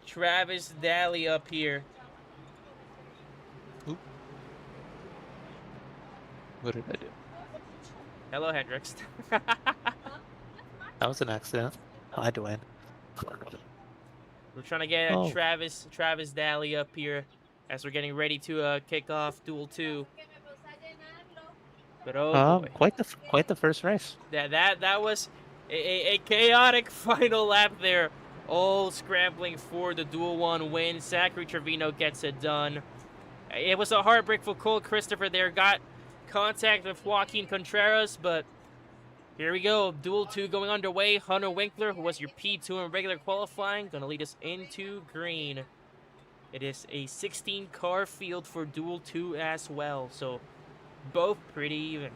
Travis Daly up here. Oop. What did I do? Hello, Hendrix. That was an accident. Hi, Dwayne. We're trying to get Travis Daly up here as we're getting ready to kick off Duel 2. But oh boy. Quite the first race. That was a chaotic final lap there. All scrambling for the Duel 1 win. Zachary Trevino gets it done. It was a heartbreak for Cole Christopher there. Got contact with Joaquin Contreras, but Here we go. Duel 2 going underway. Hunter Winkler, who was your P2 in regular qualifying, going to lead us into green. It is a 16-car field for Duel 2 as well, so both pretty even.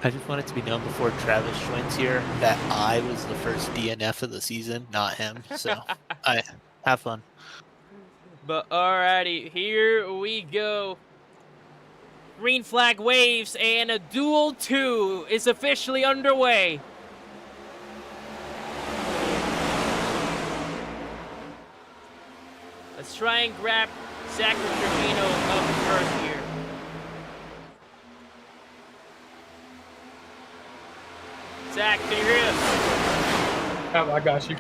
I just want it to be known before Travis joins here that I was the first DNF of the season, not him. So I have fun. But alrighty, here we go. Green flag waves, and a Duel 2 is officially underway. Let's try and grab Zach Trevino up first here. Zach, can you hear us? I got you.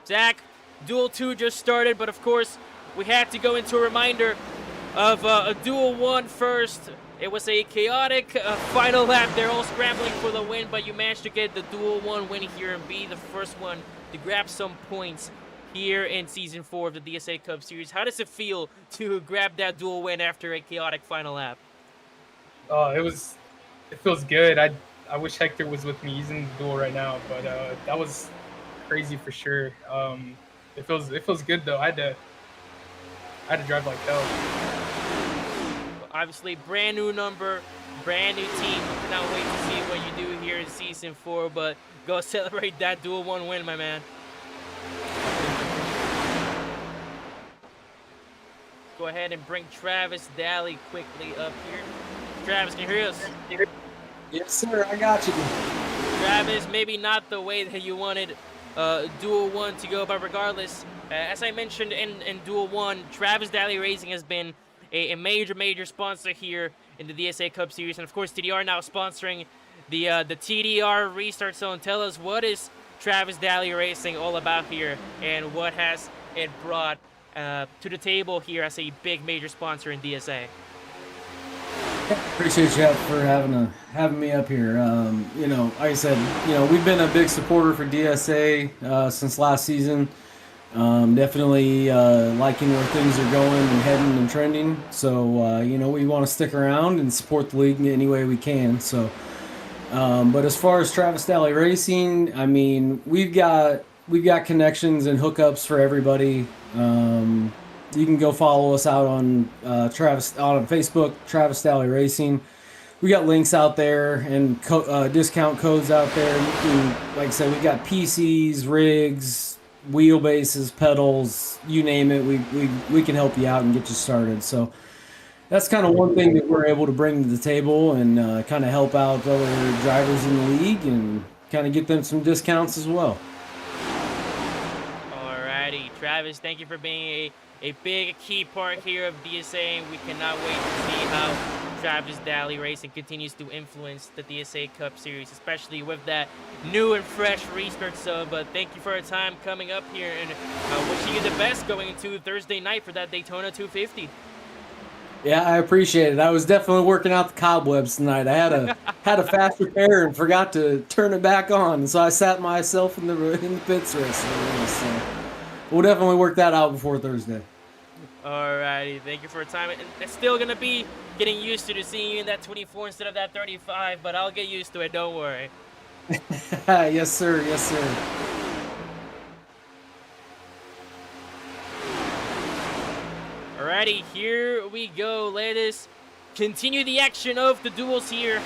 Zach, Duel 2 just started, but of course, we had to go into a reminder of a Duel 1 first. It was a chaotic final lap. They're all scrambling for the win, but you managed to get the Duel 1 win here and be the first one to grab some points here in Season 4 of the DSA Cup Series. How does it feel to grab that Duel win after a chaotic final lap? It feels good. I wish Hector was with me. He's in the duel right now, but that was crazy for sure. It feels good though. I had to drive like hell. Obviously, brand new number, brand new team. Cannot wait to see what you do here in Season 4, but go celebrate that Duel 1 win, my man. Go ahead and bring Travis Daly quickly up here. Travis, can you hear us? Yes, sir. I got you. Travis, maybe not the way that you wanted Duel 1 to go, but regardless, as I mentioned in Duel 1, Travis Daly Racing has been a major sponsor here in the DSA Cup Series, and of course TDR now sponsoring the TDR Restart Zone. Tell us, what is Travis Daly Racing all about here, and what has it brought to the table here as a big major sponsor in DSA? Appreciate you for having me up here. Like I said, we've been a big supporter for DSA since last season. Definitely liking where things are going and heading and trending. So, we want to stick around and support the league in any way we can. So, but as far as Travis Daly Racing, I mean, we've got connections and hookups for everybody. You can go follow us out on Facebook, Travis Daly Racing. We got links out there and discount codes out there. Like I said, we got PCs, rigs, wheelbases, pedals, you name it. We can help you out and get you started. So that's kind of one thing that we're able to bring to the table and kind of help out other drivers in the league and kind of get them some discounts as well. Alrighty, Travis, thank you for being a big key part here of DSA, and we cannot wait to see how Travis Daly Racing continues to influence the DSA Cup Series, especially with that new and fresh restart sub. But thank you for your time coming up here, and wishing you the best going into Thursday night for that Daytona 250. Yeah, I appreciate it. I was definitely working out the cobwebs tonight. I had a fast repair and forgot to turn it back on, so I sat myself in the pits rest. So we'll definitely work that out before Thursday. Alrighty, thank you for your time. And it's still gonna be getting used to seeing you in that 24 instead of that 35, but I'll get used to it. Don't worry. Yes, sir. Yes, sir. Alrighty, here we go. Let us continue the action of the duels here.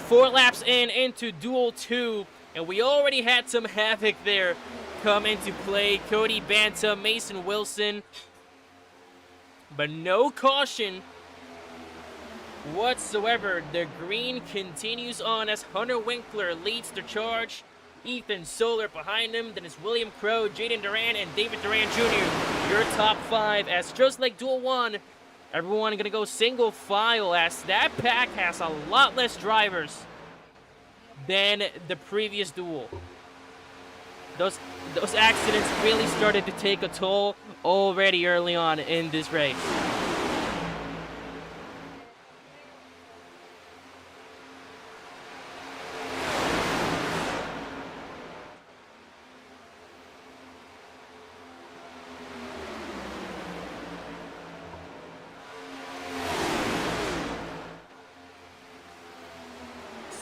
4 laps into Duel 2, and we already had some havoc there come into play. Cody Banta, Mason Wilson, but no caution whatsoever. The green continues on as Hunter Winkler leads the charge. Ethan Solar behind him. Then it's William Crow, Jaden Duran, and David Duran Jr. Your top 5, as just like Duel 1, everyone gonna go single file, as that pack has a lot less drivers than the previous duel. Those accidents really started to take a toll already early on in this race.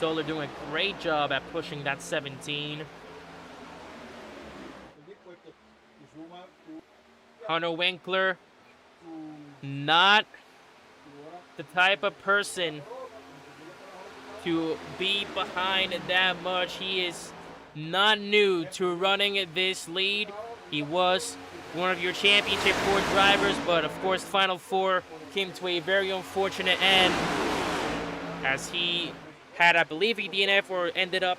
Solar doing a great job at pushing that 17. Hunter Winkler, not the type of person to be behind that much. He is not new to running this lead. He was one of your championship 4 drivers, but of course Final 4 came to a very unfortunate end as he had, I believe, a DNF or ended up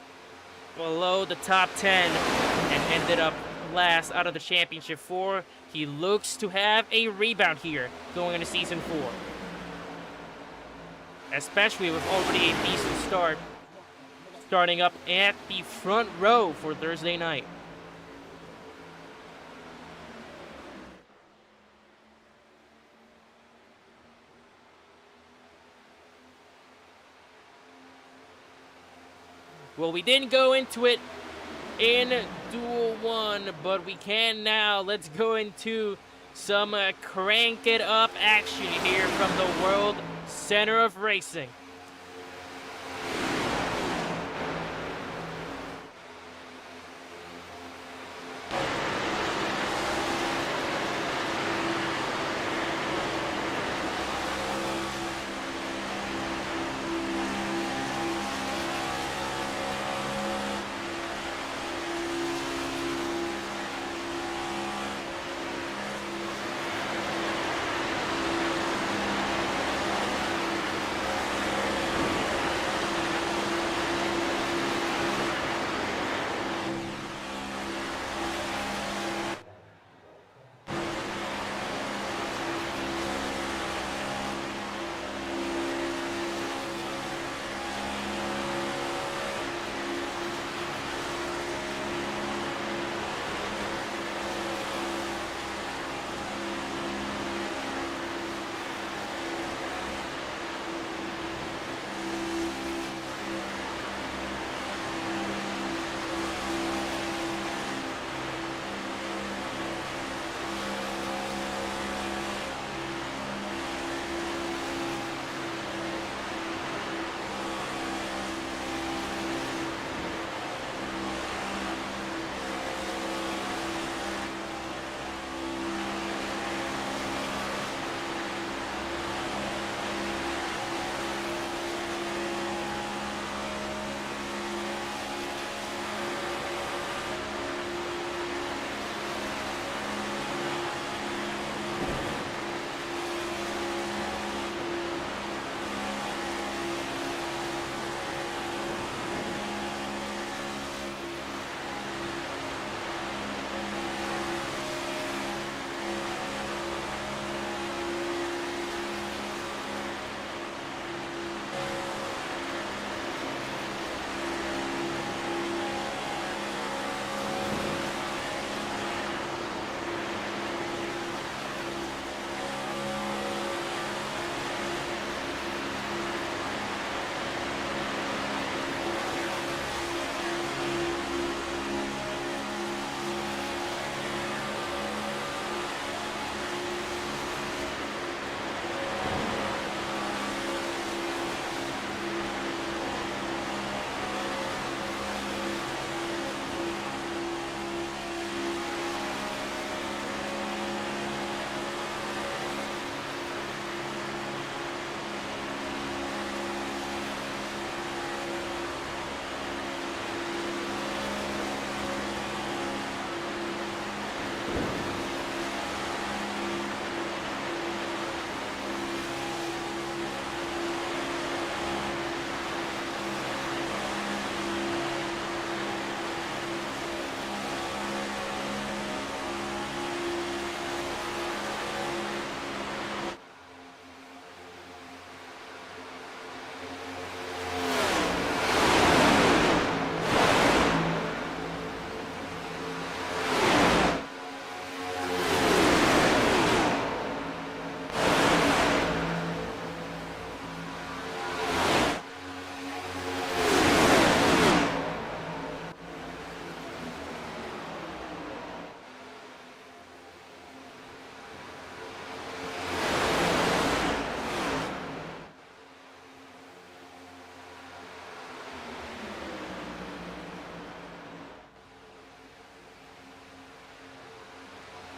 below the top 10 and ended up last out of the championship 4. He looks to have a rebound here going into season 4, especially with already a decent start starting up at the front row for Thursday night. Well, we didn't go into it in Duel 1, but we can now. Let's go into some crank it up action here from the World Center of Racing.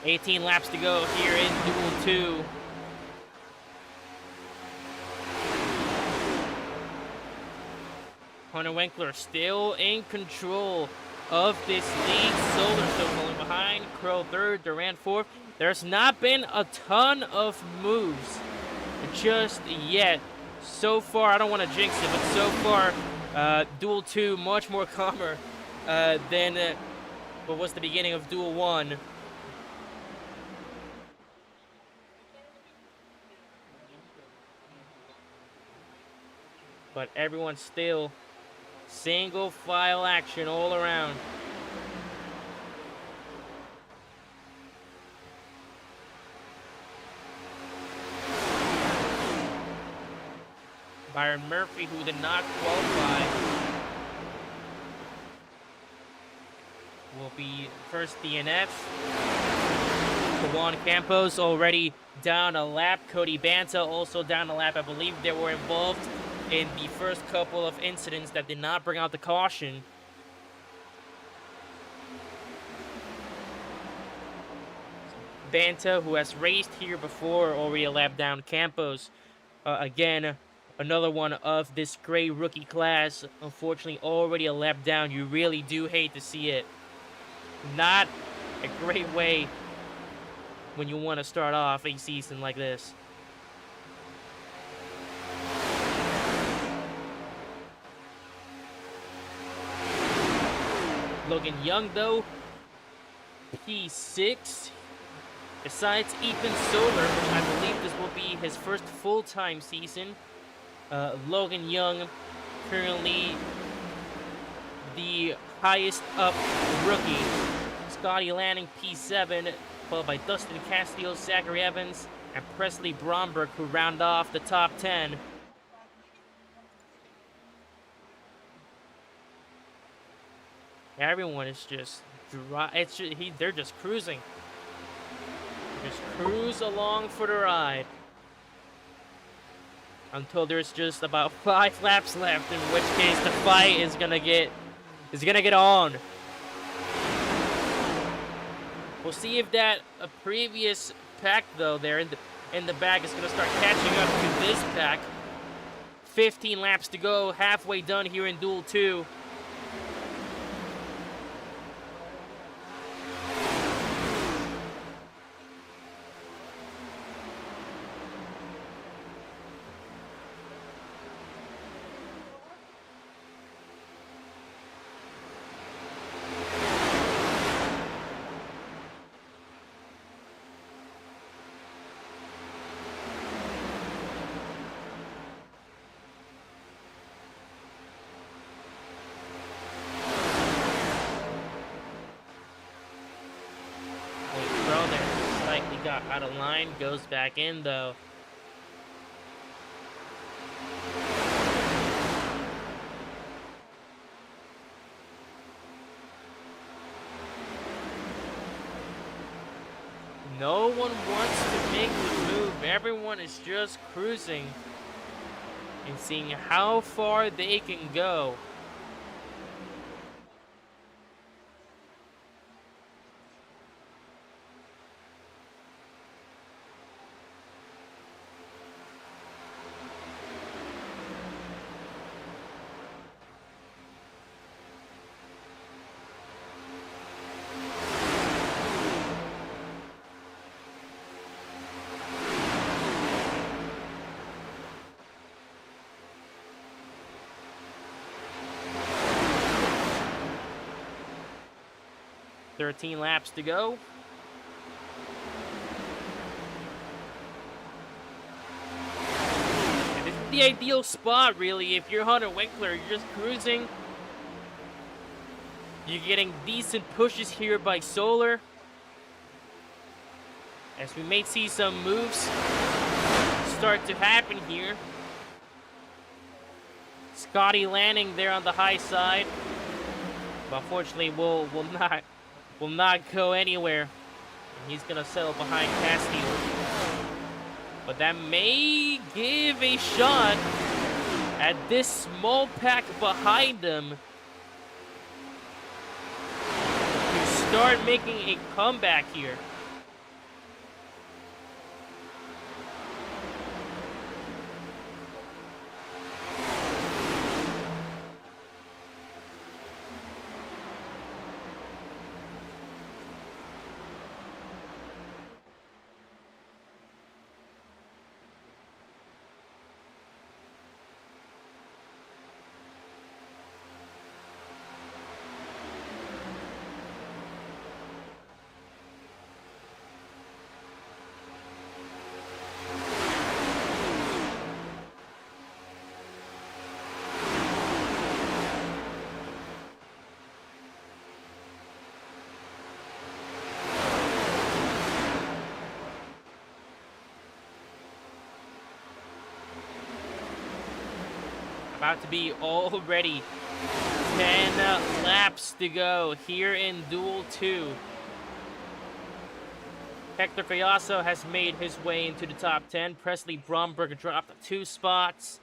18 laps to go here in Duel 2. Hunter Winkler still in control of this lead. Solar still falling behind. Crow third, Durant fourth. There's not been a ton of moves just yet. So far, I don't want to jinx it, but so far, Duel 2 much more calmer than what was the beginning of Duel 1. But everyone's still single file action all around. Byron Murphy, who did not qualify, will be first DNF. Juan Campos already down a lap. Cody Banta also down a lap. I believe they were involved in the first couple of incidents that did not bring out the caution. Banta, who has raced here before, already a lap down. Campos, again, another one of this gray rookie class. Unfortunately, already a lap down. You really do hate to see it. Not a great way when you want to start off a season like this. Logan Young, though, P6. Besides Ethan Solar, which I believe this will be his first full-time season, Logan Young, currently the highest up rookie. Scotty Lanning, P7, followed by Dustin Castillo, Zachary Evans, and Presley Bromberg, who round off the top 10. Everyone is just dry. They're just cruising. Just cruise along for the ride until there's just about 5 laps left, in which case the fight is gonna get on. We'll see if that previous pack, though, there in the back is gonna start catching up to this pack. 15 laps to go, halfway done here in Duel 2. Got out of line, goes back in though. No one wants to make the move. Everyone is just cruising and seeing how far they can go. "13 laps to go. And this is the ideal spot, really. If you're Hunter Winkler, you're just cruising. You're getting decent pushes here by Solar, as we may see some moves start to happen here. Scotty Lanning there on the high side, but unfortunately will not go anywhere. He's gonna settle behind Castillo, but that may give a shot at this small pack behind him to start making a comeback here. About to be already 10 laps to go here in Duel 2. Hector Collazo has made his way into the top 10. Presley Bromberg dropped 2 spots.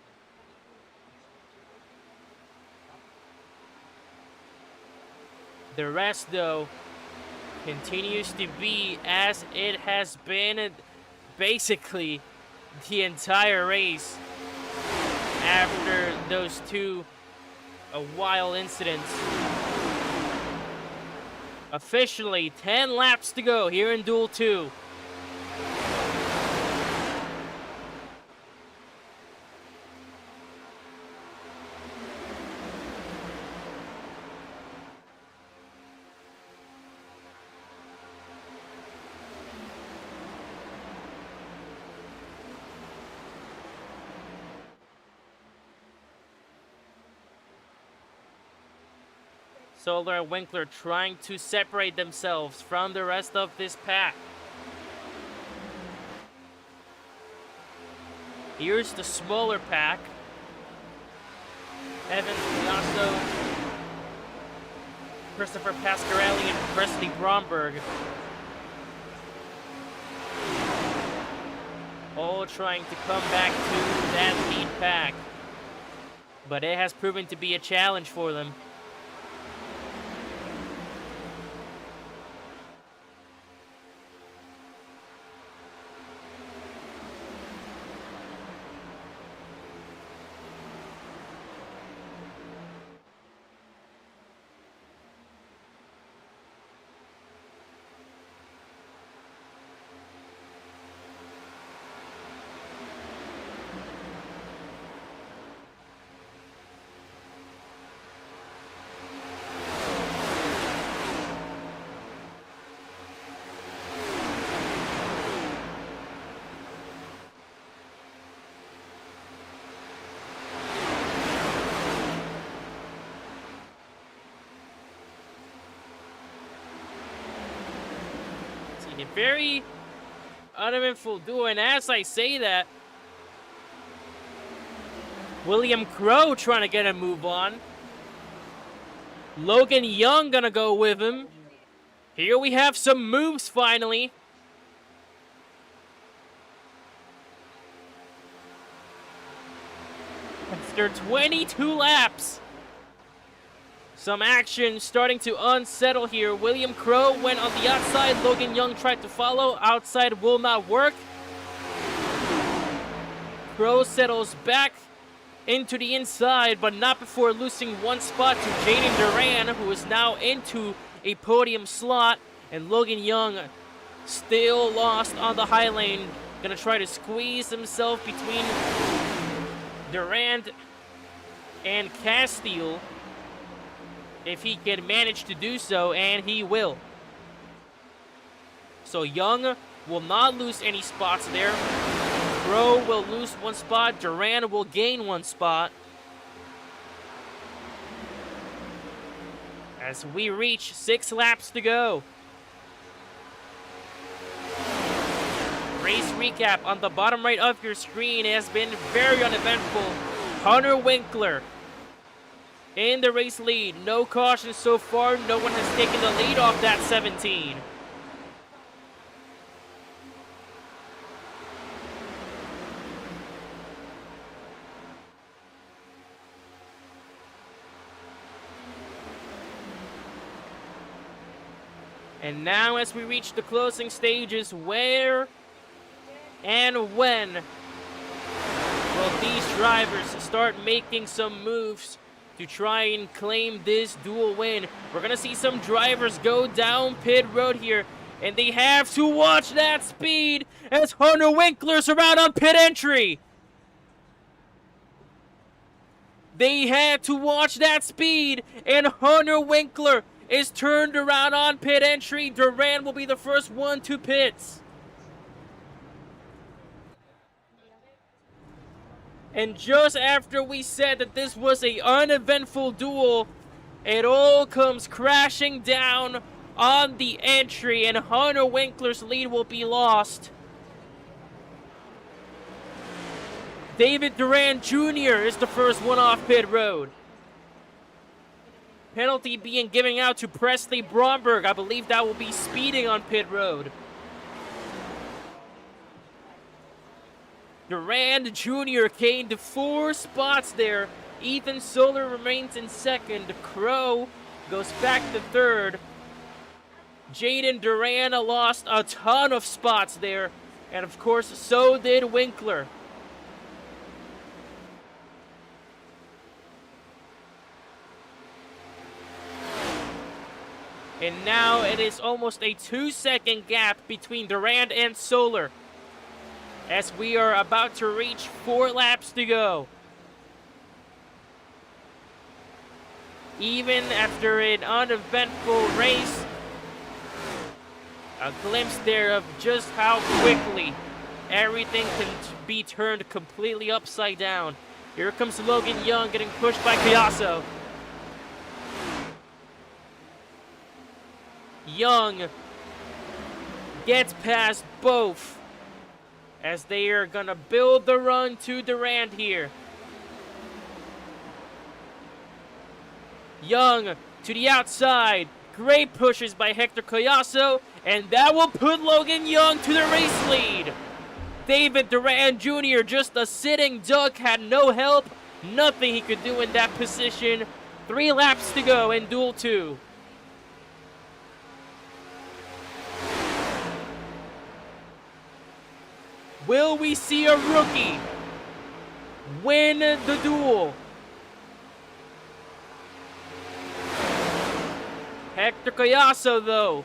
The rest, though, continues to be as it has been basically the entire race after those 2 wild incidents. Officially, 10 laps to go here in Duel 2. Solar and Winkler trying to separate themselves from the rest of this pack. Here's the smaller pack. Evans, Collazo, Christopher Pasquarelli, and Presley Bromberg. All trying to come back to that lead pack. But it has proven to be a challenge for them. A very uneventful duel, and as I say that, William Crow trying to get a move on. Logan Young gonna go with him. Here we have some moves finally. After 22 laps. Some action starting to unsettle here. William Crow went on the outside. Logan Young tried to follow. Outside will not work. Crow settles back into the inside, but not before losing 1 spot to Jaden Duran, who is now into a podium slot. And Logan Young still lost on the high lane. Gonna try to squeeze himself between Durand and Castile, if he can manage to do so, and he will. So Young will not lose any spots there. Crow will lose 1 spot. Duran will gain 1 spot. As we reach 6 laps to go. Race recap on the bottom right of your screen has been very uneventful. Hunter Winkler in the race lead. No caution so far. No one has taken the lead off that 17. And now as we reach the closing stages, where and when will these drivers start making some moves to try and claim this dual win? We're going to see some drivers go down pit road here, and they have to watch that speed as Hunter Winkler's around on pit entry. They had to watch that speed, and Hunter Winkler is turned around on pit entry. Duran will be the first one to pits. And just after we said that this was an uneventful duel, it all comes crashing down on the entry, and Hunter Winkler's lead will be lost. David Duran Jr. is the first one off pit road. Penalty being given out to Presley Bromberg. I believe that will be speeding on pit road. Duran Jr. gained 4 spots there. Ethan Solar remains in second. Crow goes back to third. Jaden Duran lost a ton of spots there. And of course, so did Winkler. And now it is almost a 2-second gap between Durant and Solar, as we are about to reach 4 laps to go. Even after an uneventful race, a glimpse there of just how quickly everything can be turned completely upside down. Here comes Logan Young getting pushed by Collazo. Young gets past both as they are gonna build the run to Durant here. Young to the outside. Great pushes by Hector Collazo, and that will put Logan Young to the race lead. David Duran Jr., just a sitting duck, had no help. Nothing he could do in that position. 3 laps to go in Duel 2. Will we see a rookie win the duel? Hector Collazo, though,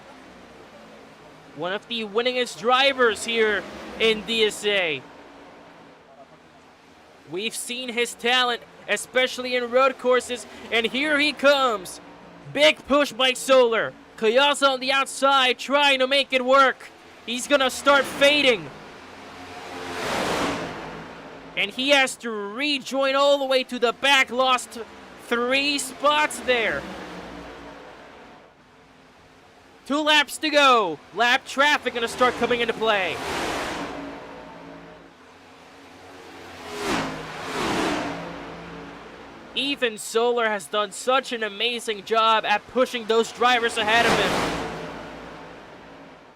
one of the winningest drivers here in DSA. We've seen his talent, especially in road courses, and here he comes. Big push by Solar. Collazo on the outside trying to make it work. He's gonna start fading. And he has to rejoin all the way to the back, lost 3 spots there. 2 laps to go. Lap traffic gonna start coming into play. Ethan Solar has done such an amazing job at pushing those drivers ahead of him.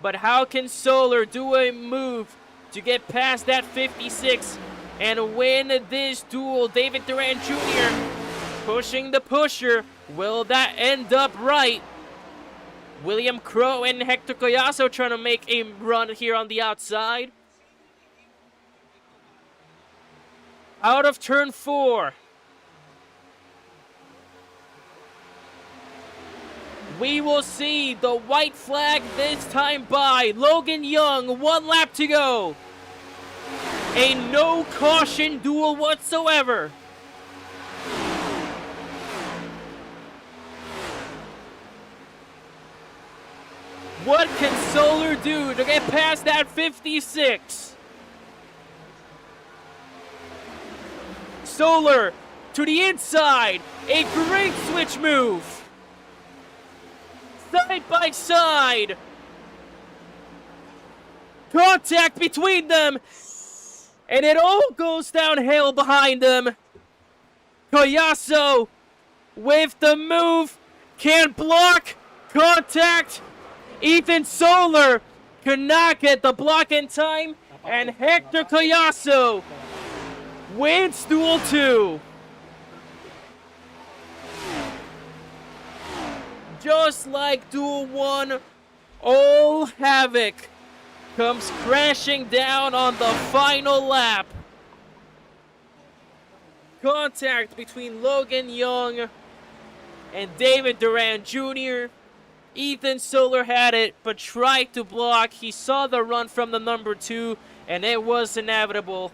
But how can Solar do a move to get past that 56 and win this duel? David Duran Jr. pushing the pusher. Will that end up right? William Crow and Hector Collazo trying to make a run here on the outside. Out of turn 4. We will see the white flag this time by Logan Young. 1 lap to go. A no caution duel whatsoever. What can Solar do to get past that 56? Solar to the inside. A great switch move. Side by side. Contact between them. And it all goes downhill behind them. Collazo with the move. Can't block. Contact. Ethan Solar cannot get the block in time. And Hector Collazo wins Duel 2. Just like Duel 1, all havoc comes crashing down on the final lap. Contact between Logan Young and David Duran Jr. Ethan Solar had it, but tried to block. He saw the run from the number 2, and it was inevitable.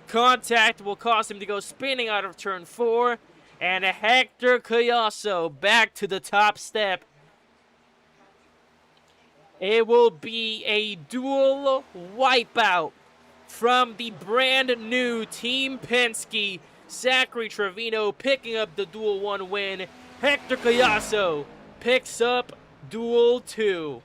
Contact will cause him to go spinning out of turn 4. And Hector Collazo back to the top step. It will be a dual wipeout from the brand new Team Penske. Zachary Trevino picking up the Duel 1 win. Hector Collazo picks up Duel 2.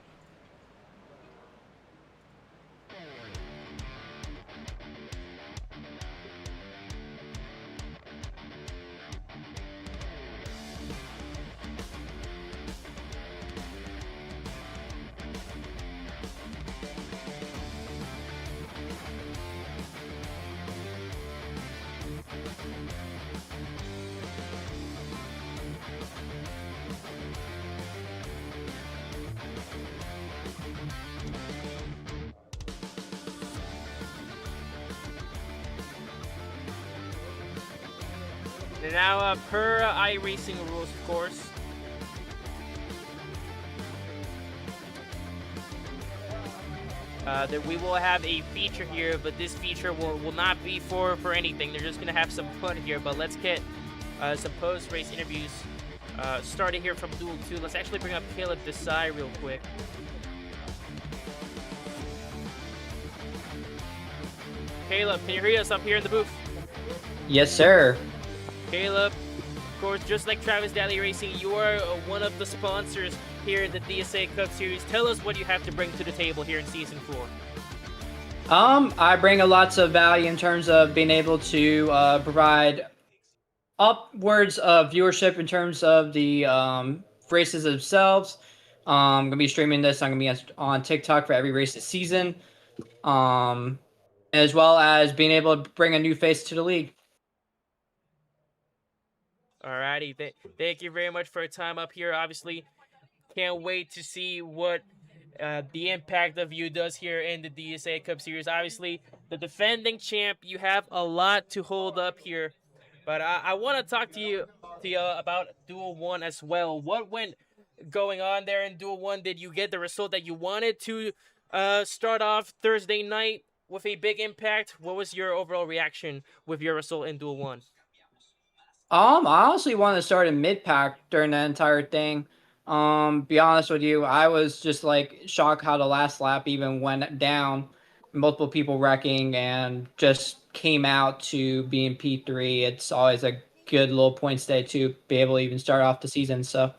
And now, per iRacing rules, of course, that we will have a feature here, but this feature will not be for anything. They're just gonna have some fun here. But let's get some post-race interviews started here from Duel 2. Let's actually bring up Caleb Desai real quick. Caleb, can you hear us up here in the booth? Yes, sir. Caleb, of course, just like Travis Daly Racing, you are one of the sponsors here in the DSA Cup Series. Tell us what you have to bring to the table here in Season 4. I bring a lots of value in terms of being able to provide upwards of viewership in terms of the races themselves. I'm gonna be streaming this. I'm gonna be on TikTok for every race this season, as well as being able to bring a new face to the league. Alrighty, thank you very much for your time up here. Obviously, can't wait to see what the impact of you does here in the DSA Cup Series. Obviously, the defending champ, you have a lot to hold up here. But I want to talk to you about Duel 1 as well. What went going on there in Duel 1? Did you get the result that you wanted to start off Thursday night with a big impact? What was your overall reaction with your result in Duel 1? I honestly wanted to start in mid-pack during the entire thing. Be honest with you, I was just like shocked how the last lap even went down. Multiple people wrecking and just came out to being P3. It's always a good little points day to be able to even start off the season. So,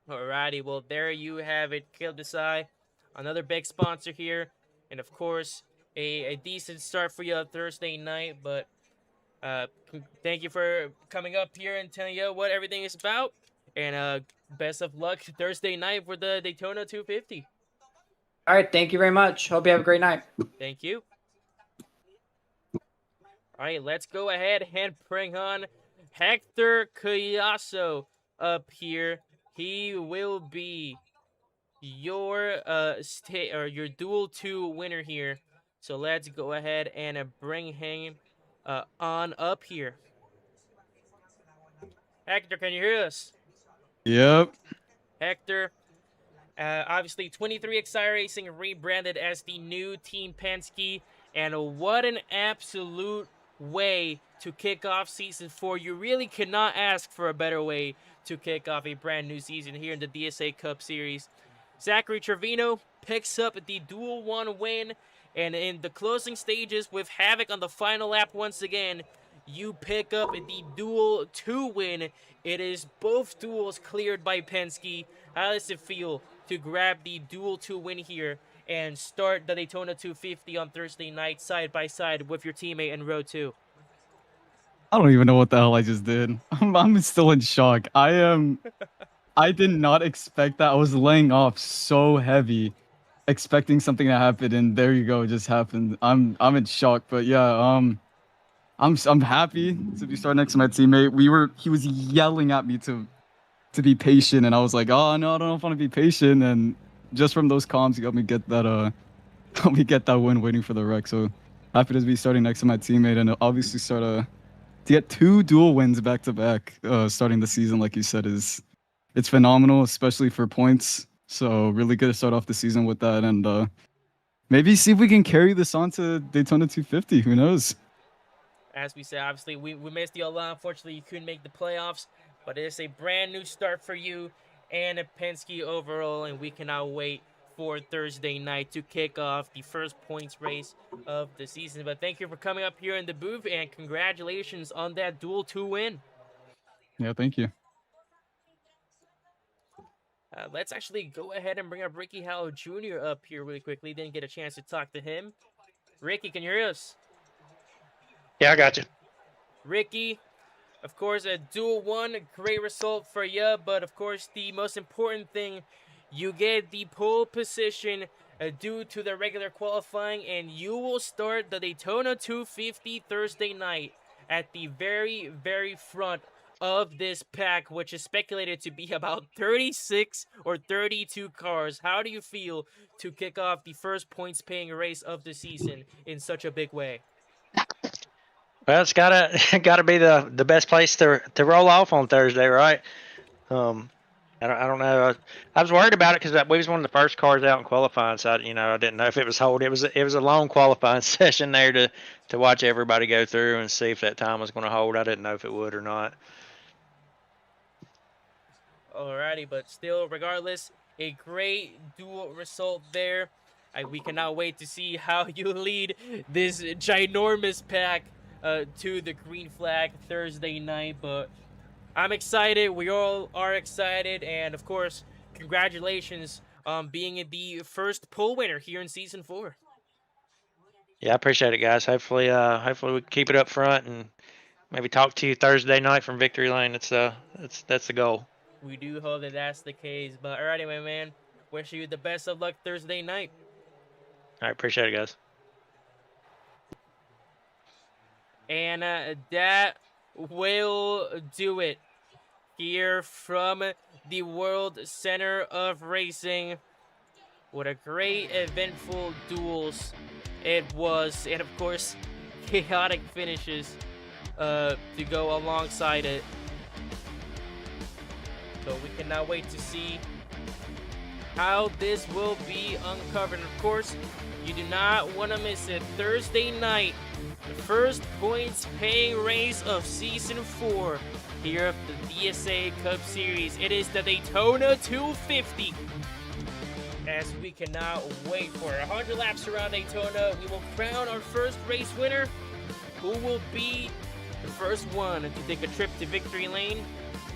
Alrighty, well, there you have it. Caleb Desai, another big sponsor here. And of course, a decent start for you on Thursday night. But thank you for coming up here and telling you what everything is about. And best of luck Thursday night for the Daytona 250. all right, thank you very much. Hope you have a great night. Thank you. All right, let's go ahead and bring on Hector Cuyasso up here. He will be your your Duel 2 winner here. So let's go ahead and bring him on up here. Hector, can you hear us? Yep. Hector, obviously 23XI Racing rebranded as the new Team Penske, and what an absolute way to kick off Season 4. You really cannot ask for a better way to kick off a brand new season here in the DSA Cup Series. Zachary Trevino picks up the Duel 1 win, and in the closing stages with Havoc on the final lap once again, you pick up the Duel 2 win. It is both duels cleared by Penske. How does it feel to grab the Duel 2 win here and start the Daytona 250 on Thursday night side by side with your teammate in row 2? I don't even know what the hell I just did. I'm still in shock. I did not expect that. I was laying off so heavy, expecting something to happen, and there you go, it just happened. I'm in shock, but yeah, I'm happy to be starting next to my teammate. He was yelling at me to be patient, and I was like, oh no, I don't know if I want to be patient, and just from those comms, he got me get that win waiting for the wreck. So happy to be starting next to my teammate, and obviously to get 2 dual wins back to back, starting the season, like you said, it's phenomenal, especially for points. So really good to start off the season with that, and maybe see if we can carry this on to Daytona 250. Who knows? As we said, obviously, we missed you a lot. Unfortunately, you couldn't make the playoffs, but it's a brand new start for you and Penske overall, and we cannot wait for Thursday night to kick off the first points race of the season. But thank you for coming up here in the booth, and congratulations on that Duel 2 win. Yeah, thank you. Let's actually go ahead and bring up Ricky Howell Jr. up here really quickly. Didn't get a chance to talk to him. Ricky, can you hear us? Yeah, I got you. Ricky, of course, a Duel 1, great result for you, but of course, the most important thing, you get the pole position due to the regular qualifying, and you will start the Daytona 250 Thursday night at the very, very front of this pack, which is speculated to be about 36 or 32 cars. How do you feel to kick off the first points-paying race of the season in such a big way? Well, it's gotta be the best place to roll off on Thursday, right? I don't know. I was worried about it because we was one of the first cars out in qualifying, so I didn't know if it was hold. It was a long qualifying session there to watch everybody go through and see if that time was going to hold. I didn't know if it would or not. Alrighty, but still, regardless, a great duel result there. We cannot wait to see how you lead this ginormous pack to the green flag Thursday night. But I'm excited. We all are excited. And, of course, congratulations on being the first pole winner here in Season 4. Yeah, I appreciate it, guys. Hopefully we can keep it up front and maybe talk to you Thursday night from Victory Lane. That's the goal. We do hope that that's the case. But, alrighty, my man. Wish you the best of luck Thursday night. All right, appreciate it, guys. And that will do it here from the World Center of Racing. What a great, eventful duels it was. And, of course, chaotic finishes to go alongside it. So we cannot wait to see how this will be uncovered. And, of course, you do not want to miss it. Thursday night, the first points paying race of Season 4 here of the DSA Cup Series. It is the Daytona 250. As we cannot wait for 100 laps around Daytona, we will crown our first race winner. Who will be the first one to take a trip to Victory Lane?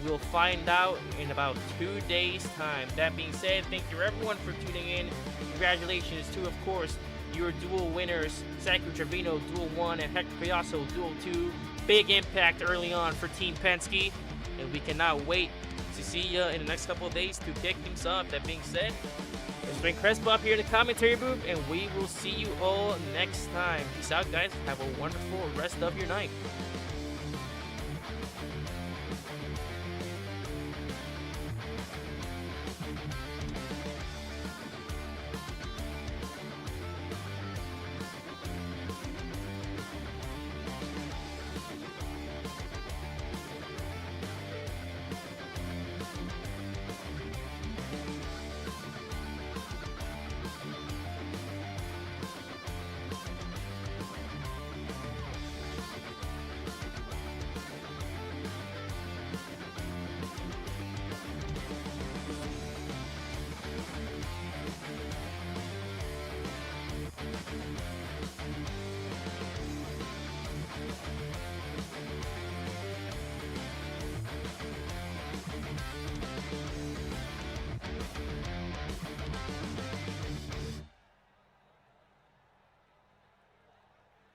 We'll find out in about 2 days' time. That being said, thank you everyone for tuning in. Congratulations to, of course, your duel winners, Zachary Trevino, Duel 1, and Hector Piasso, Duel 2. Big impact early on for Team Penske, and we cannot wait to see you in the next couple of days to kick things off. That being said, it's been Crespo here in the commentary booth, and we will see you all next time. Peace out, guys. Have a wonderful rest of your night.